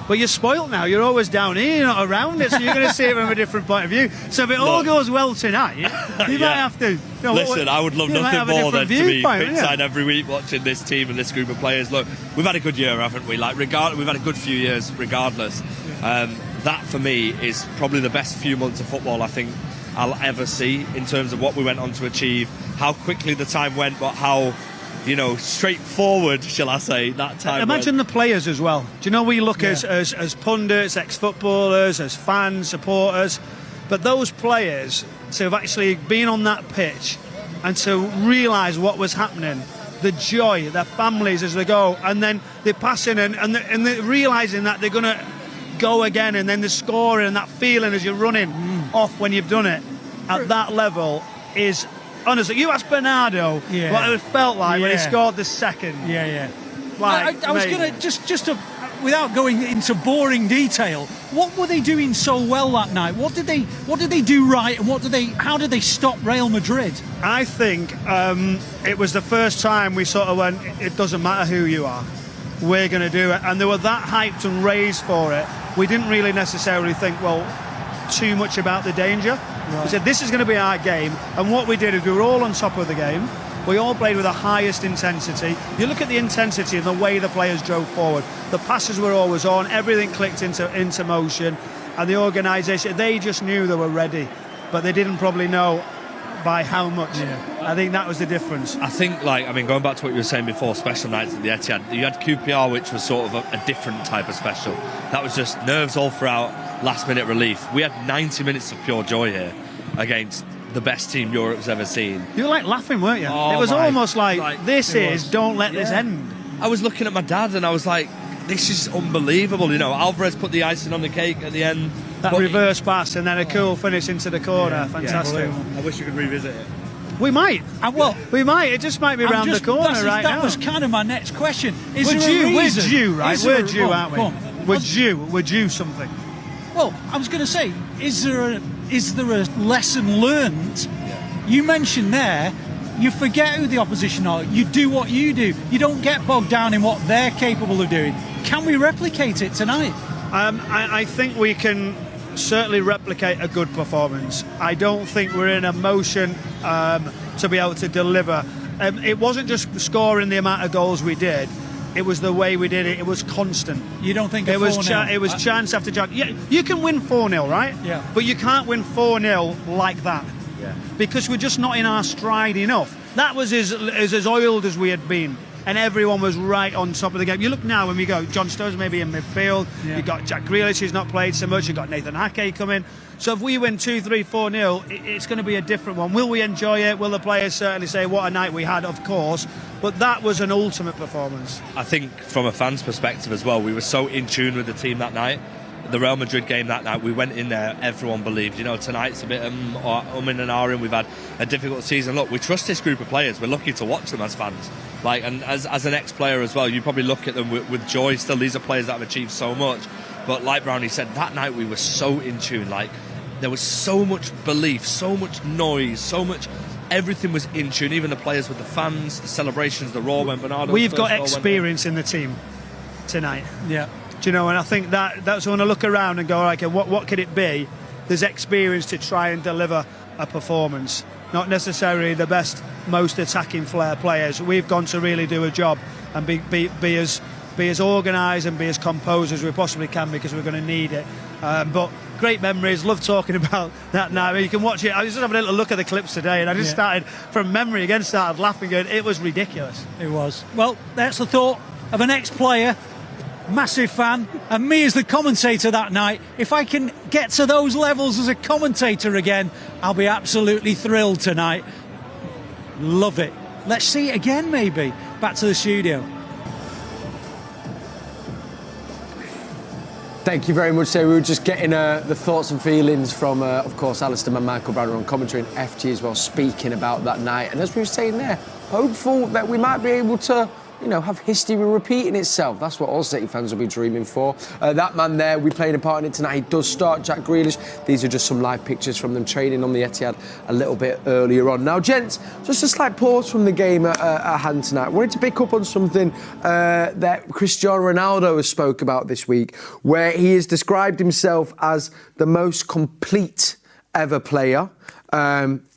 but you're spoilt now. You're always down here, you're not around it, so you're going to see it from a different point of view. So if it all goes well tonight, you might have to. Listen, I would love nothing more than to be pitchside every week watching this team and this group of players. Look, we've had a good year, haven't we? We've had a good few years, regardless. That for me is probably the best few months of football I think I'll ever see in terms of what we went on to achieve, how quickly the time went, but how, straightforward, shall I say, that time. Imagine the players as well. Do you know, we look as pundits, ex-footballers, as fans, supporters, but those players to have actually been on that pitch and to realise what was happening, the joy, their families as they go, and then they're passing and they're realising that they're going to go again, and then the scoring and that feeling as you're running off when you've done it at that level is... Honestly, you asked Bernardo what it felt like when he scored the second. I was going to just without going into boring detail, what were they doing so well that night? What did they do right, and how did they stop Real Madrid? I think it was the first time we sort of went, it doesn't matter who you are, we're going to do it, and they were that hyped and raised for it. We didn't really necessarily think, too much about the danger. We said this is going to be our game, and what we did is we were all on top of the game. We all played with the highest intensity. You look at the intensity and the way the players drove forward. The passes were always on, everything clicked into motion, and the organisation, they just knew they were ready, but they didn't probably know by how much. I think that was the difference. I think, going back to what you were saying before, special nights at the Etihad, you had QPR, which was sort of a different type of special. That was just nerves all throughout, last-minute relief. We had 90 minutes of pure joy here against the best team Europe's ever seen. You were laughing, weren't you? It was almost like don't let this end. I was looking at my dad and I was like, this is unbelievable. Alvarez put the icing on the cake at the end. That reverse pass and then a cool finish into the corner. Fantastic. I wish you could revisit it. We might. We might. It just might be round the corner right now. That was kind of my next question. We're due, right? We're due, aren't we? We're due something. Well, I was going to say, is there a lesson learned? You mentioned there, you forget who the opposition are. You do what you do. You don't get bogged down in what they're capable of doing. Can we replicate it tonight? I think we can certainly replicate a good performance. I don't think we're in a motion to be able to deliver. It wasn't just scoring the amount of goals we did. It was the way we did it. It was constant. You don't think it was chance after chance. Yeah, you can win 4-0, right? Yeah. But you can't win 4-0 like that. Yeah. Because we're just not in our stride enough. That was as oiled as we had been. And everyone was right on top of the game. You look now when we go, John Stones maybe in midfield. Yeah. You've got Jack Grealish, who's not played so much. You've got Nathan Ake coming. So if we win 2-3, 4-0, it's going to be a different one. Will we enjoy it? Will the players certainly say, what a night we had? Of course. But that was an ultimate performance. I think from a fan's perspective as well, we were so in tune with the team that night. The Real Madrid game that night, we went in there, everyone believed, tonight's a bit in and ahhing, we've had a difficult season. Look, we trust this group of players. We're lucky to watch them as fans. And as an ex-player as well, you probably look at them with joy still. These are players that have achieved so much. But like Brownie said, that night we were so in tune. There was so much belief, so much noise, so much everything was in tune, even the players with the fans, the celebrations, the roar when Bernardo. We've got experience in the team tonight. Yeah. Do you know? And I think that's when I look around and go, okay, what could it be? There's experience to try and deliver a performance. Not necessarily the best, most attacking flair players. We've gone to really do a job and be as organised and be as composed as we possibly can, because we're going to need it. But great memories. Love talking about that now. You can watch it. I was just having a little look at the clips today, and I just started from memory again. Started laughing, going, it was ridiculous. It was. Well, that's the thought of an ex-player, massive fan, and me as the commentator that night. If I can get to those levels as a commentator again, I'll be absolutely thrilled tonight. Love it. Let's see it again, maybe. Back to the studio. Thank you very much, sir. We were just getting the thoughts and feelings from, of course, Alistair and Michael Browner on commentary, and FG as well, speaking about that night. And as we were saying there, hopeful that we might be able to, have history repeating itself. That's what all City fans will be dreaming for. That man there, we played a part in it tonight. He does start, Jack Grealish. These are just some live pictures from them training on the Etihad a little bit earlier on. Now, gents, just a slight pause from the game at hand tonight. I wanted to pick up on something that Cristiano Ronaldo has spoke about this week, where he has described himself as the most complete ever player.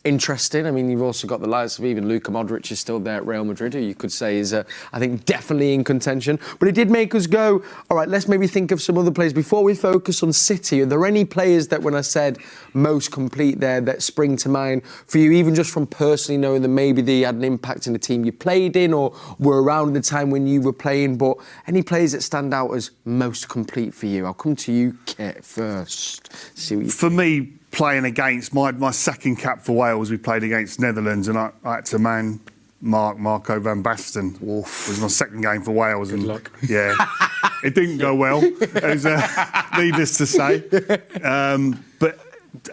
Interesting. I mean, you've also got the likes of even Luka Modric is still there at Real Madrid, who you could say is, I think, definitely in contention. But it did make us go, all right, let's maybe think of some other players. Before we focus on City, are there any players that, when I said most complete there, that spring to mind for you, even just from personally knowing that maybe they had an impact in the team you played in or were around the time when you were playing, but any players that stand out as most complete for you? I'll come to you, Kit, first. See what you For me, playing against my second cap for Wales, we played against Netherlands, and I had to man Marco van Basten. It was my second game for Wales. Good luck. Yeah, it didn't go well. It was needless to say. But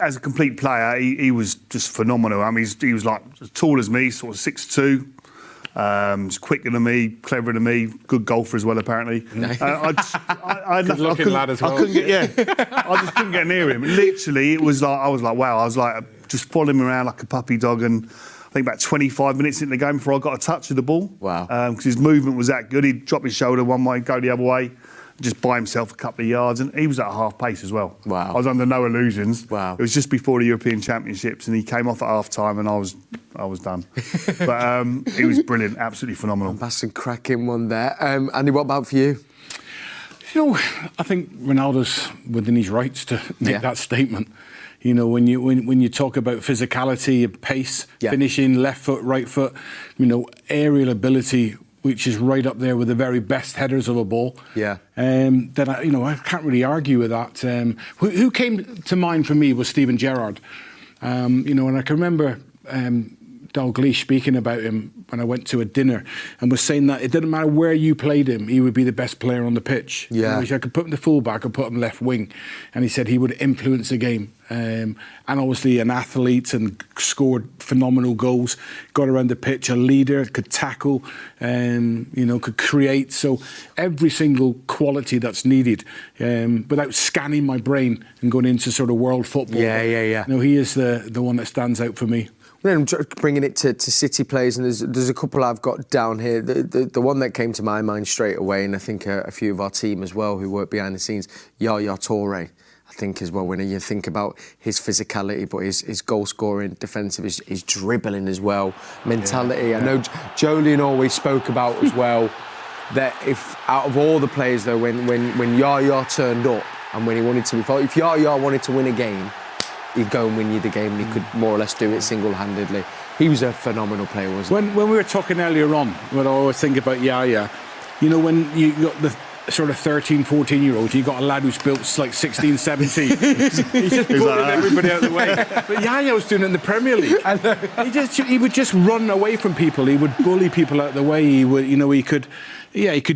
as a complete player, he was just phenomenal. I mean, he was like as tall as me, sort of 6'2". He's quicker than me, cleverer than me, good golfer as well, apparently. Good-looking lad as well. I just couldn't get near him. Literally, it was like, I was like just following him around like a puppy dog, and I think about 25 minutes into the game before I got a touch of the ball. Wow. Because his movement was that good. He'd drop his shoulder one way, go the other way, just by himself a couple of yards, and he was at half pace as well. Wow. I was under no illusions. Wow. It was just before the European Championships, and he came off at half time, and I was done. But he was brilliant, absolutely phenomenal. That's a cracking one there. Andy, what about for you? I think Ronaldo's within his rights to make that statement. When you talk about physicality and pace, finishing, left foot, right foot, aerial ability, which is right up there with the very best headers of a ball. Yeah. Then I can't really argue with that. Who came to mind for me was Steven Gerrard. And I can remember Dalglish speaking about him when I went to a dinner and was saying that it didn't matter where you played him, he would be the best player on the pitch. Yeah. I could put him the full-back or put him left wing, and he said he would influence the game. And obviously an athlete, and scored phenomenal goals, got around the pitch, a leader, could tackle, could create. So every single quality that's needed, without scanning my brain and going into sort of world football. Yeah. He is the one that stands out for me. Then bringing it to City players, and there's a couple I've got down here. The one that came to my mind straight away, and I think a few of our team as well who work behind the scenes, Yaya Toure, I think as well, when you think about his physicality, but his goal scoring, defensive, his dribbling as well, mentality. Yeah. I know Jolien always spoke about as well that if out of all the players though, when Yaya turned up and when he wanted to, if Yaya wanted to win a game, he'd go and win you the game, and he could more or less do it single-handedly. He was a phenomenal player, wasn't he? When we were talking earlier on, what I always think about Yaya, when you got the sort of 13, 14-year-olds, you got a lad who's built like 16, 17. He's just pulling everybody out of the way. But Yaya was doing it in the Premier League. He would just run away from people. He would bully people out of the way. He would, he could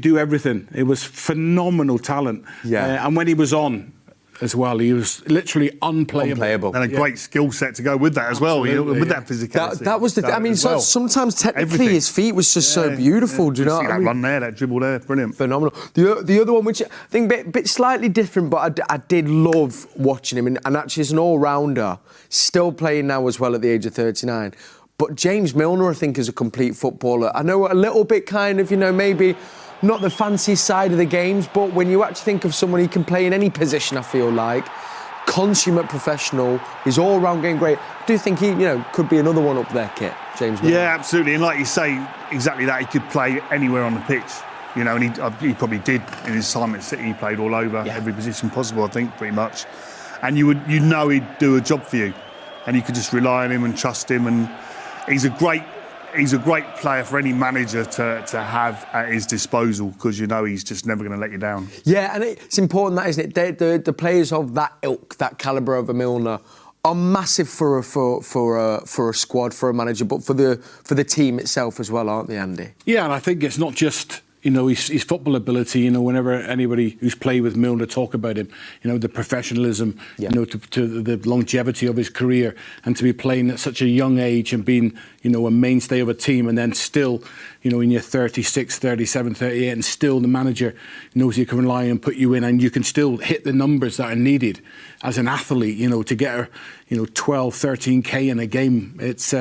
do everything. It was phenomenal talent. Yeah. And when he was on as well, he was literally unplayable. And a great skill set to go with that as well, with that physicality. That was the. I mean, sometimes technically his feet was just so beautiful. Do you know? See that run there, that dribble there, brilliant, phenomenal. The other one, which I think a bit slightly different, but I did love watching him, and actually as an all-rounder, still playing now as well at the age of 39. But James Milner, I think, is a complete footballer. I know a little bit kind of, maybe not the fancy side of the games, but when you actually think of someone who can play in any position, I feel like, consummate professional, his all-round game great. I do think he, could be another one up there, Kit, James Milner. Yeah, absolutely. And like you say, exactly that. He could play anywhere on the pitch. And he probably did in his time at City. He played all over, every position possible, I think, pretty much. And he'd do a job for you, and you could just rely on him and trust him. And he's a great player for any manager to have at his disposal, because he's just never going to let you down. Yeah, and it's important, that, isn't it? The players of that ilk, that calibre of a Milner, are massive for a squad, for a manager, but for the team itself as well, aren't they, Andy? Yeah, and I think it's not just his football ability. Whenever anybody who's played with Milner talk about him, the professionalism, to the longevity of his career, and to be playing at such a young age and being, a mainstay of a team, and then still, in your 36, 37, 38, and still the manager knows he can rely and put you in, and you can still hit the numbers that are needed as an athlete, to get 12, 13k in a game. It's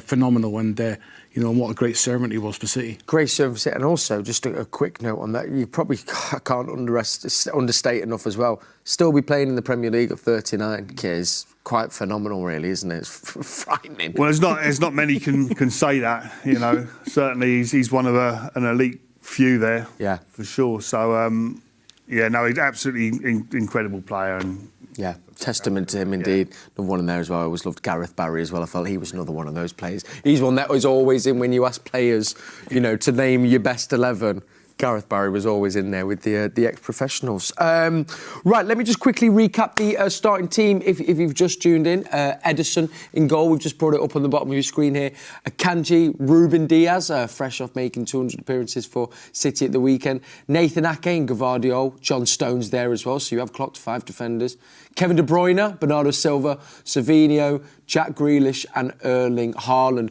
phenomenal, and what a great servant he was for City. Great servant for City. And also, just a quick note on that, you probably can't understate enough as well. Still be playing in the Premier League at 39 is quite phenomenal, really, isn't it? It's frightening. Well, there's not many can say that, Certainly he's one of an elite few there. Yeah. For sure. So, he's absolutely incredible player. And yeah, testament to him indeed. Another one in there as well. I always loved Gareth Barry as well. I felt he was another one of those players. He's one that was always in when you ask players, to name your best 11. Gareth Barry was always in there with the ex-professionals. Right, let me just quickly recap the starting team if you've just tuned in. Ederson in goal, we've just brought it up on the bottom of your screen here. Akanji, Ruben Diaz, fresh off making 200 appearances for City at the weekend. Nathan Ake and Gvardiol, John Stones there as well, so you have clocked 5 defenders. Kevin De Bruyne, Bernardo Silva, Savinho, Jack Grealish and Erling Haaland.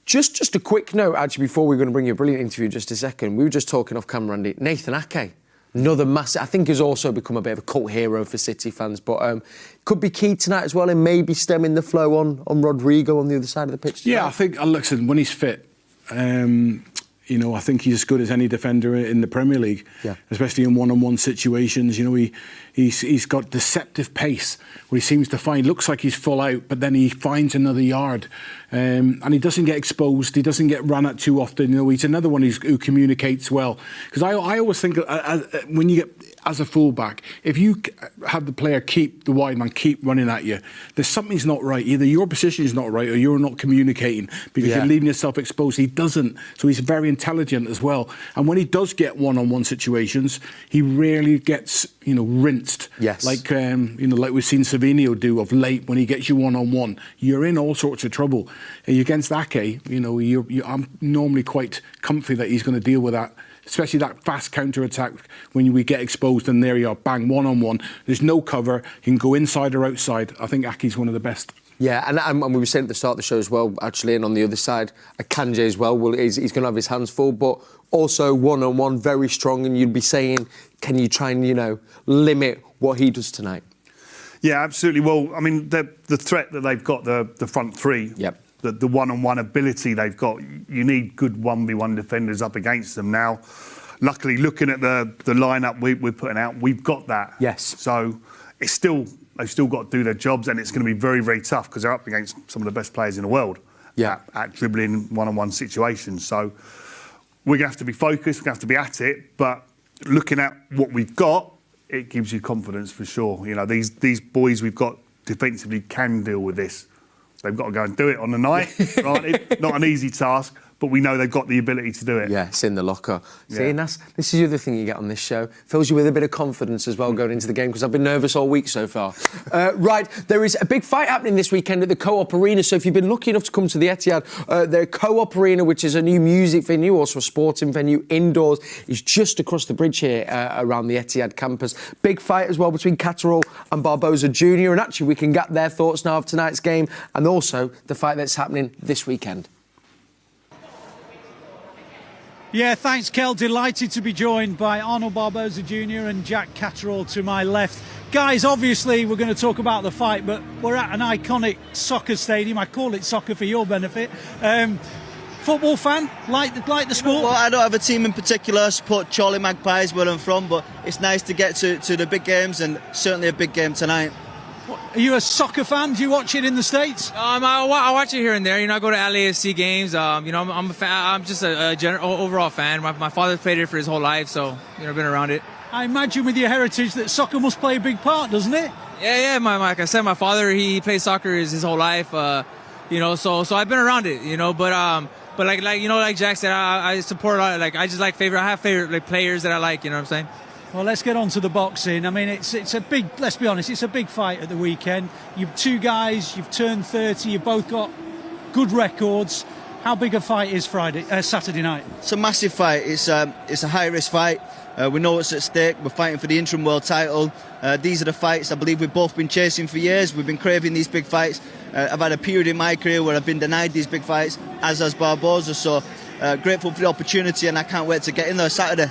Just a quick note, actually, before we're going to bring you a brilliant interview in just a second. We were just talking off camera, Andy. Nathan Ake, another massive... I think he's also become a bit of a cult hero for City fans, but could be key tonight as well in maybe stemming the flow on Rodrigo on the other side of the pitch tonight. Yeah, I think, listen, when he's fit... I think he's as good as any defender in the Premier League, especially in one-on-one situations. He's got deceptive pace where he seems to looks like he's full out, but then he finds another yard. And he doesn't get exposed. He doesn't get run at too often. He's another one who communicates well. Because I always think when you get... As a fullback, if you have the player the wide man keep running at you, there's something's not right. Either your position is not right or you're not communicating because you're leaving yourself exposed. He doesn't. So he's very intelligent as well. And when he does get one-on-one situations, he rarely gets, rinsed. Yes. Like, like we've seen Savinho do of late when he gets you one-on-one. You're in all sorts of trouble. Against Ake, I'm normally quite comfy that he's going to deal with that. Especially that fast counter-attack when we get exposed and there you are, bang, one-on-one. There's no cover. You can go inside or outside. I think Ake's one of the best. Yeah, and we were saying at the start of the show as well, actually, and on the other side, Akanji as well. He's going to have his hands full, but also one-on-one, very strong, and you'd be saying, can you try and, limit what he does tonight? Yeah, absolutely. Well, I mean, the threat that they've got, the front three... Yep. The one-on-one ability they've got, you need good 1v1 defenders up against them. Now, luckily, looking at the lineup we're putting out, we've got that. Yes. So they've still got to do their jobs, and it's going to be very, very tough because they're up against some of the best players in the world at dribbling one-on-one situations. So we're going to have to be focused, we're going to have to be at it, but looking at what we've got, it gives you confidence for sure. These boys we've got defensively can deal with this. They've got to go and do it on the night, right? Not an easy task, but we know they've got the ability to do it. Yeah, it's in the locker. Yeah. See, and this is the other thing you get on this show. Fills you with a bit of confidence as well going into the game, because I've been nervous all week so far. Right, there is a big fight happening this weekend at the Co-op Arena. So if you've been lucky enough to come to the Etihad, the Co-op Arena, which is a new music venue, also a sporting venue indoors, is just across the bridge here around the Etihad campus. Big fight as well between Catterall and Barbosa Jr. And actually, we can get their thoughts now of tonight's game and also the fight that's happening this weekend. Yeah, thanks, Kel. Delighted to be joined by Arnold Barbosa Jr. and Jack Catterall to my left. Guys, obviously we're going to talk about the fight, but we're at an iconic soccer stadium. I call it soccer for your benefit. Football fan, like the sport? Well, I don't have a team in particular. I support Chorley Magpies, where I'm from, but it's nice to get to the big games, and certainly a big game tonight. Are you a soccer fan? Do you watch it in the States? I watch it here and there. I go to LAFC games. I'm a fan. I'm just a general overall fan. My father played it for his whole life, so I've been around it. I imagine with your heritage that soccer must play a big part, doesn't it? Yeah. Like I said, my father he played soccer his whole life. So I've been around it. But like Jack said, I support a lot. I have favorite players that I like. You know what I'm saying? Well, let's get on to the boxing. I mean, it's a big. Let's be honest, it's a big fight at the weekend. You've two guys. You've turned 30. You've both got good records. How big a fight is Saturday night? It's a massive fight. It's a high risk fight. We know what's at stake. We're fighting for the interim world title. These are the fights I believe we've both been chasing for years. We've been craving these big fights. I've had a period in my career where I've been denied these big fights, as has Barboza. So grateful for the opportunity, and I can't wait to get in there Saturday.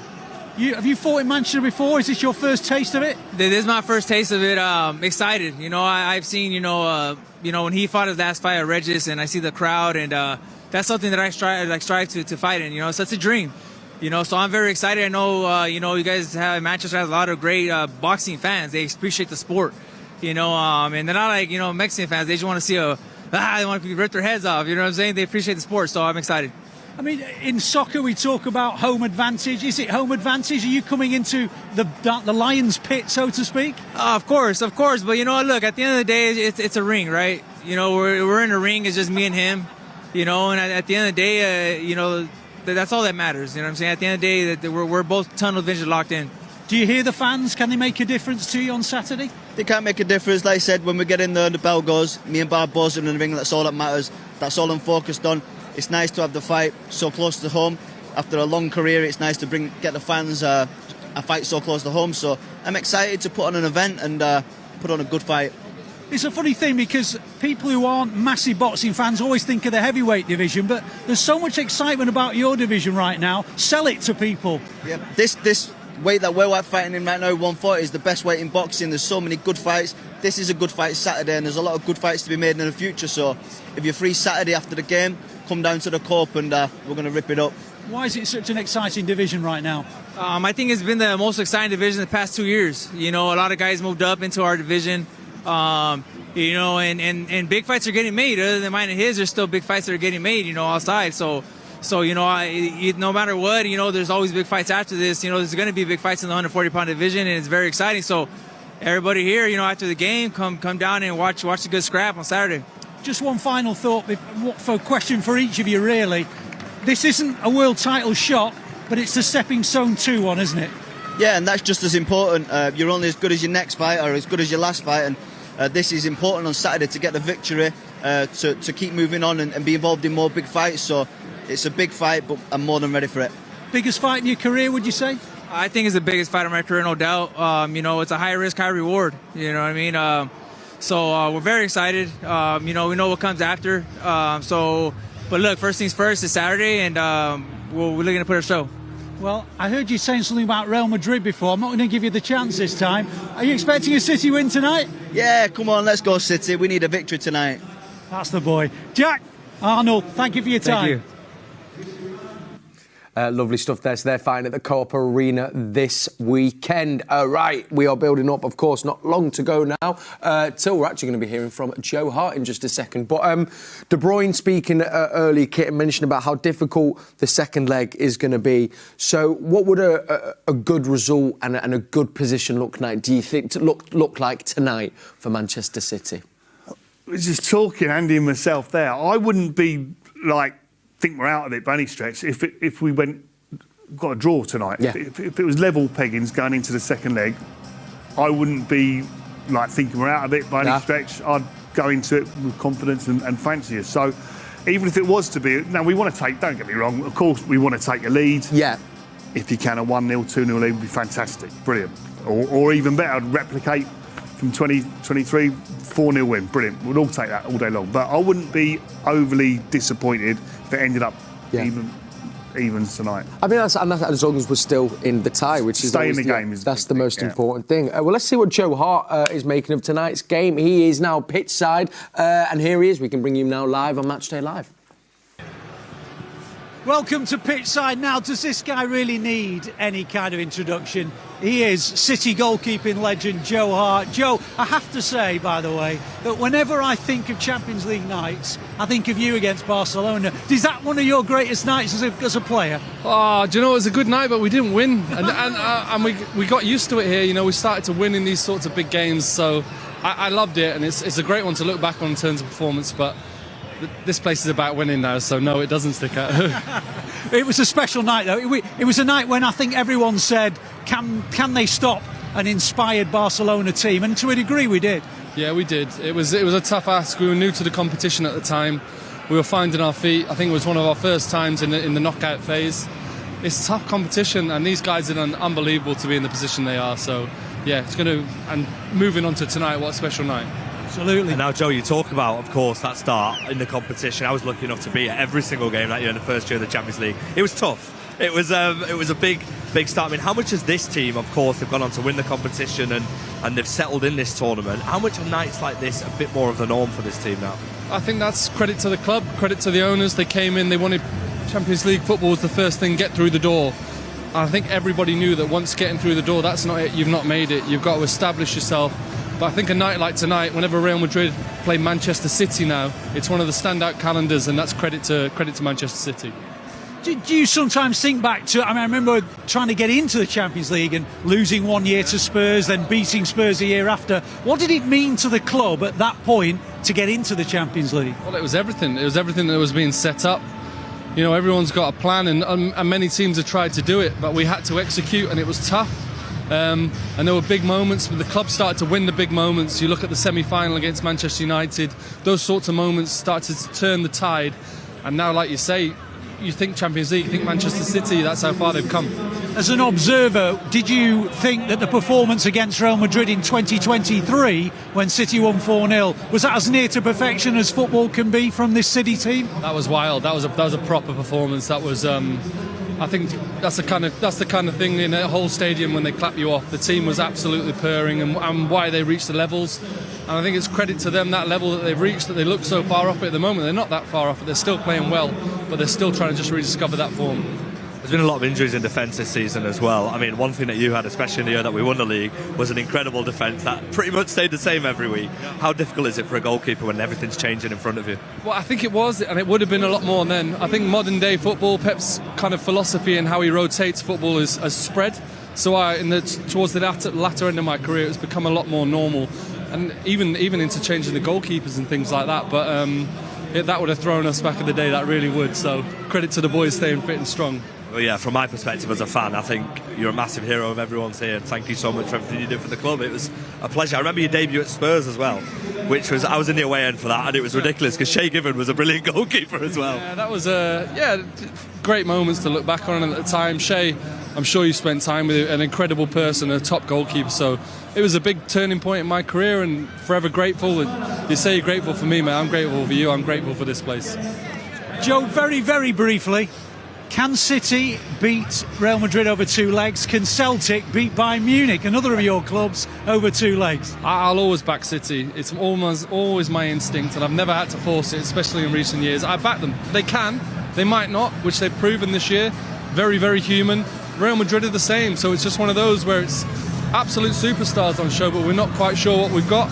Have you fought in Manchester before? Is this your first taste of it? This is my first taste of it. Excited. I've seen when he fought his last fight at Regis, and I see the crowd, and that's something that I strive to fight in. So it's a dream. So I'm very excited. I know, you guys have Manchester has a lot of great boxing fans. They appreciate the sport, and they're not like Mexican fans. They just want to see they want to rip their heads off. You know what I'm saying? They appreciate the sport, so I'm excited. I mean, in soccer we talk about home advantage. Is it home advantage? Are you coming into the lion's pit, so to speak? Of course. But look, at the end of the day, it's a ring, right? We're in a ring. It's just me and him. And at the end of the day, that's all that matters. You know what I'm saying? At the end of the day, that we're both tunnel vision locked in. Do you hear the fans? Can they make a difference to you on Saturday? They can't make a difference. Like I said, when we get in there and the bell goes, me and Barboza in the ring, that's all that matters. That's all I'm focused on. It's nice to have the fight so close to home. After a long career, it's nice to get the fans a fight so close to home. So I'm excited to put on an event and put on a good fight. It's a funny thing because people who aren't massive boxing fans always think of the heavyweight division, but there's so much excitement about your division right now. Sell it to people. Yeah, this weight that we're fighting in right now, 140, is the best weight in boxing. There's so many good fights. This is a good fight Saturday, and there's a lot of good fights to be made in the future. So if you're free Saturday after the game, come down to the Cope and we're going to rip it up. Why is it such an exciting division right now? I think it's been the most exciting division the past 2 years. A lot of guys moved up into our division. And big fights are getting made. Other than mine and his, there's still big fights that are getting made, outside. So no matter what, there's always big fights after this. There's going to be big fights in the 140-pound division, and it's very exciting. So everybody here, after the game, come down and watch a good scrap on Saturday. Just one final thought, for a question for each of you, really. This isn't a world title shot, but it's the stepping stone to one, isn't it? Yeah, and that's just as important. You're only as good as your next fight or as good as your last fight, and this is important on Saturday to get the victory, to keep moving on and be involved in more big fights. So it's a big fight, but I'm more than ready for it. Biggest fight in your career, would you say? I think it's the biggest fight of my career, no doubt. It's a high risk, high reward. You know what I mean? So we're very excited. We know what comes after. But look, first things first, it's Saturday, and we're looking to put a show. Well, I heard you saying something about Real Madrid before. I'm not going to give you the chance this time. Are you expecting a City win tonight? Yeah, come on, let's go City. We need a victory tonight. That's the boy. Jack, Arnold, thank you for your time. Thank you. Lovely stuff there. So they're fighting at the Co-op Arena this weekend. Right, we are building up, of course, not long to go now, till we're actually going to be hearing from Joe Hart in just a second. But De Bruyne speaking earlier, Kit, mentioned about how difficult the second leg is going to be. So what would a good result and a good position look like, do you think, to look like tonight for Manchester City? We're just talking, Andy and myself there. I wouldn't be think we're out of it by any stretch if we got a draw tonight. Yeah. If it was level peggings going into the second leg, I wouldn't be thinking we're out of it by any stretch. I'd go into it with confidence and fancy us. So even if it was to be, now we want to take, don't get me wrong, of course we want to take a lead. Yeah. If you can, a 1-0, 2-0 lead would be fantastic, brilliant. Or even better, replicate from 2023, 4-0 win, brilliant. We'd all take that all day long. But I wouldn't be overly disappointed if it ended up even evens tonight. I mean, that's as long as we're still in the tie, which is stay in the always game. That's the most important thing. Well, let's see what Joe Hart is making of tonight's game. He is now pitch side, and here he is. We can bring you now live on Matchday Live. Welcome to pitchside. Now, does this guy really need any kind of introduction? He is City goalkeeping legend Joe Hart. Joe, I have to say, by the way, that whenever I think of Champions League nights, I think of you against Barcelona. Is that one of your greatest nights as a player? Oh, do you know, it was a good night, but we didn't win. And we got used to it here. You know, we started to win in these sorts of big games. So I loved it, and it's a great one to look back on in terms of performance. But this place is about winning now, so no, it doesn't stick out. It was a special night, though. It was a night when I think everyone said, can they stop an inspired Barcelona team? And to a degree, we did. Yeah, we did. It was a tough ask. We were new to the competition at the time. We were finding our feet. I think it was one of our first times in the knockout phase. It's tough competition, and these guys are unbelievable to be in the position they are. So, yeah, it's going to... And moving on to tonight, what a special night. Absolutely. And now, Joe, you talk about, of course, that start in the competition. I was lucky enough to be at every single game that year in the first year of the Champions League. It was tough. It was a big start. I mean, how much has this team, of course, they've gone on to win the competition and they've settled in this tournament. How much are nights like this a bit more of the norm for this team now? I think that's credit to the club, credit to the owners. They came in, they wanted Champions League football was the first thing, get through the door. And I think everybody knew that once getting through the door, that's not it. You've not made it. You've got to establish yourself. But I think a night like tonight, whenever Real Madrid play Manchester City now, it's one of the standout calendars, and that's credit to Manchester City. Do you sometimes think back to... I mean, I remember trying to get into the Champions League and losing one year to Spurs, then beating Spurs the year after. What did it mean to the club at that point to get into the Champions League? Well, it was everything. It was everything that was being set up. You know, everyone's got a plan, and many teams have tried to do it, but we had to execute, and it was tough. And there were big moments, but the club started to win the big moments. You look at the semi-final against Manchester United, those sorts of moments started to turn the tide. And now, like you say, you think Champions League, you think Manchester City, that's how far they've come. As an observer, did you think that the performance against Real Madrid in 2023, when City won 4-0, was that as near to perfection as football can be from this City team? That was wild. That was a proper performance. That was... I think that's the kind of thing in a whole stadium when they clap you off. The team was absolutely purring, and why they reached the levels. And I think it's credit to them, that level that they've reached, that they look so far off it at the moment. They're not that far off it. They're still playing well, but they're still trying to just rediscover that form. There's been a lot of injuries in defence this season as well. I mean, one thing that you had, especially in the year that we won the league, was an incredible defence that pretty much stayed the same every week. How difficult is it for a goalkeeper when everything's changing in front of you? Well, I think it was, and it would have been a lot more then. I think modern day football, Pep's kind of philosophy and how he rotates football has spread. So towards the latter end of my career, it's become a lot more normal, and even into changing the goalkeepers and things like that. But that would have thrown us back in the day. That really would. So credit to the boys staying fit and strong. Well, yeah, from my perspective as a fan, I think you're a massive hero of everyone's here. And thank you so much for everything you did for the club. It was a pleasure. I remember your debut at Spurs as well, I was in the away end for that, and it was ridiculous because Shea Given was a brilliant goalkeeper as well. Yeah, that was great moments to look back on. And at the time, Shea, I'm sure you spent time with an incredible person, a top goalkeeper. So it was a big turning point in my career, and forever grateful. And you say you're grateful for me, mate. I'm grateful for you. I'm grateful for this place. Joe, very, very briefly, can City beat Real Madrid over two legs? Can Celtic beat Bayern Munich, another of your clubs, over two legs? I'll always back City. It's always my instinct, and I've never had to force it, especially in recent years. I back them. They can, they might not, which they've proven this year. Very, very human. Real Madrid are the same, so it's just one of those where it's absolute superstars on show, but we're not quite sure what we've got.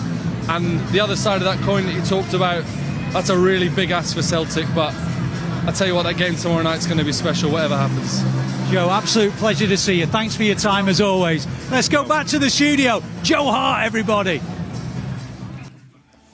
And the other side of that coin that you talked about, that's a really big ask for Celtic, but I tell you what, that game tomorrow night's going to be special, whatever happens. Joe, absolute pleasure to see you. Thanks for your time as always. Let's go back to the studio. Joe Hart, everybody.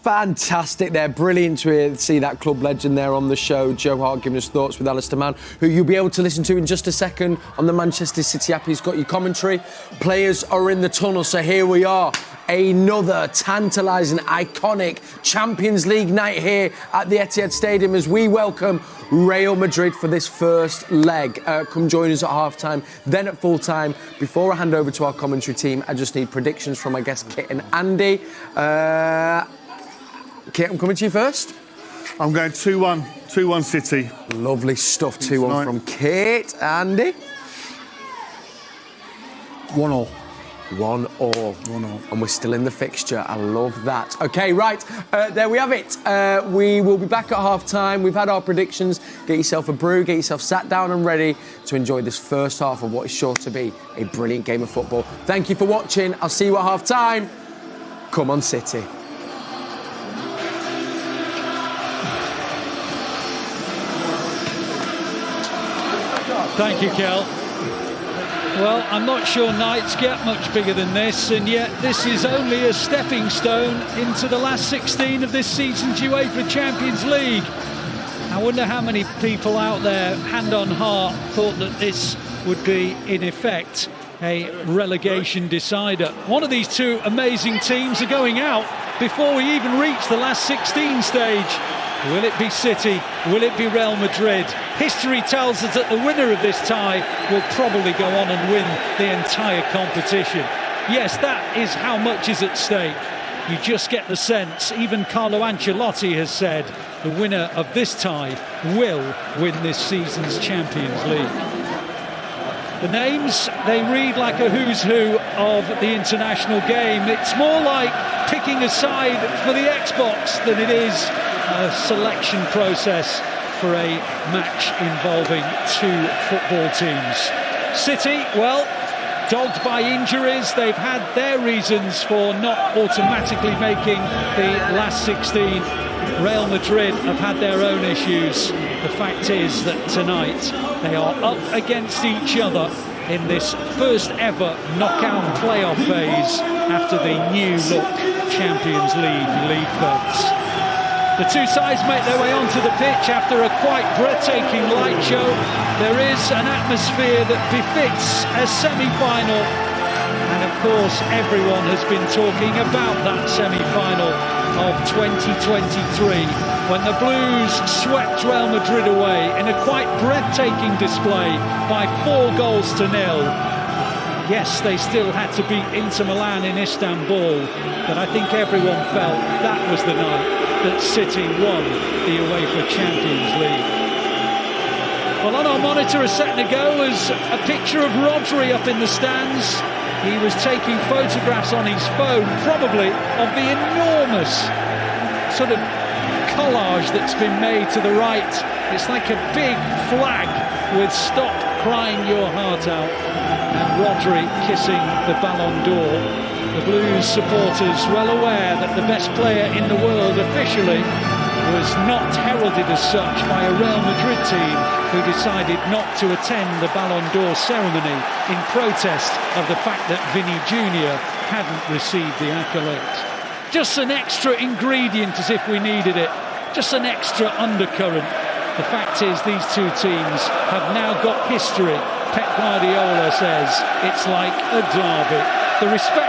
Fantastic there. Brilliant to see that club legend there on the show. Joe Hart giving us thoughts with Alistair Mann, who you'll be able to listen to in just a second on the Manchester City app. He's got your commentary. Players are in the tunnel, so here we are. Another tantalising, iconic Champions League night here at the Etihad Stadium as we welcome Real Madrid for this first leg. Come join us at half-time, then at full-time. Before I hand over to our commentary team, I just need predictions from, I guess, Kit and Andy. Kit, I'm coming to you first. I'm going 2-1. 2-1 City. Lovely stuff. 2-1 from Kate. Andy? 1-1. 1-1. And we're still in the fixture. I love that. OK, right. There we have it. We will be back at half-time. We've had our predictions. Get yourself a brew. Get yourself sat down and ready to enjoy this first half of what is sure to be a brilliant game of football. Thank you for watching. I'll see you at half-time. Come on, City. Thank you, Kel. Well, I'm not sure nights get much bigger than this, and yet this is only a stepping stone into the last 16 of this season's UEFA Champions League. I wonder how many people out there, hand on heart, thought that this would be, in effect, a relegation decider. One of these two amazing teams are going out before we even reach the last 16 stage. Will it be City? Will it be Real Madrid? History tells us that the winner of this tie will probably go on and win the entire competition. Yes, that is how much is at stake. You just get the sense, even Carlo Ancelotti has said, the winner of this tie will win this season's Champions League. The names, they read like a who's who of the international game. It's more like picking a side for the Xbox than it is a selection process for a match involving two football teams. City, well, dogged by injuries. They've had their reasons for not automatically making the last 16. Real Madrid have had their own issues. The fact is that tonight they are up against each other in this first ever knockout playoff phase after the new look Champions League phase. The two sides make their way onto the pitch after a quite breathtaking light show. There is an atmosphere that befits a semi-final. And of course, everyone has been talking about that semi-final of 2023, when the Blues swept Real Madrid away in a quite breathtaking display by 4-0. Yes, they still had to beat Inter Milan in Istanbul, but I think everyone felt that was the night that City won the UEFA Champions League. Well, on our monitor a second ago was a picture of Rodri up in the stands. He was taking photographs on his phone, probably of the enormous sort of collage that's been made to the right. It's like a big flag with "Stop crying your heart out," and Rodri kissing the Ballon d'Or. The Blues supporters well aware that the best player in the world officially was not heralded as such by a Real Madrid team who decided not to attend the Ballon d'Or ceremony in protest of the fact that Vinny Jr. hadn't received the accolade. Just an extra ingredient as if we needed it, just an extra undercurrent. The fact is these two teams have now got history. Pep Guardiola says it's like a derby. The respect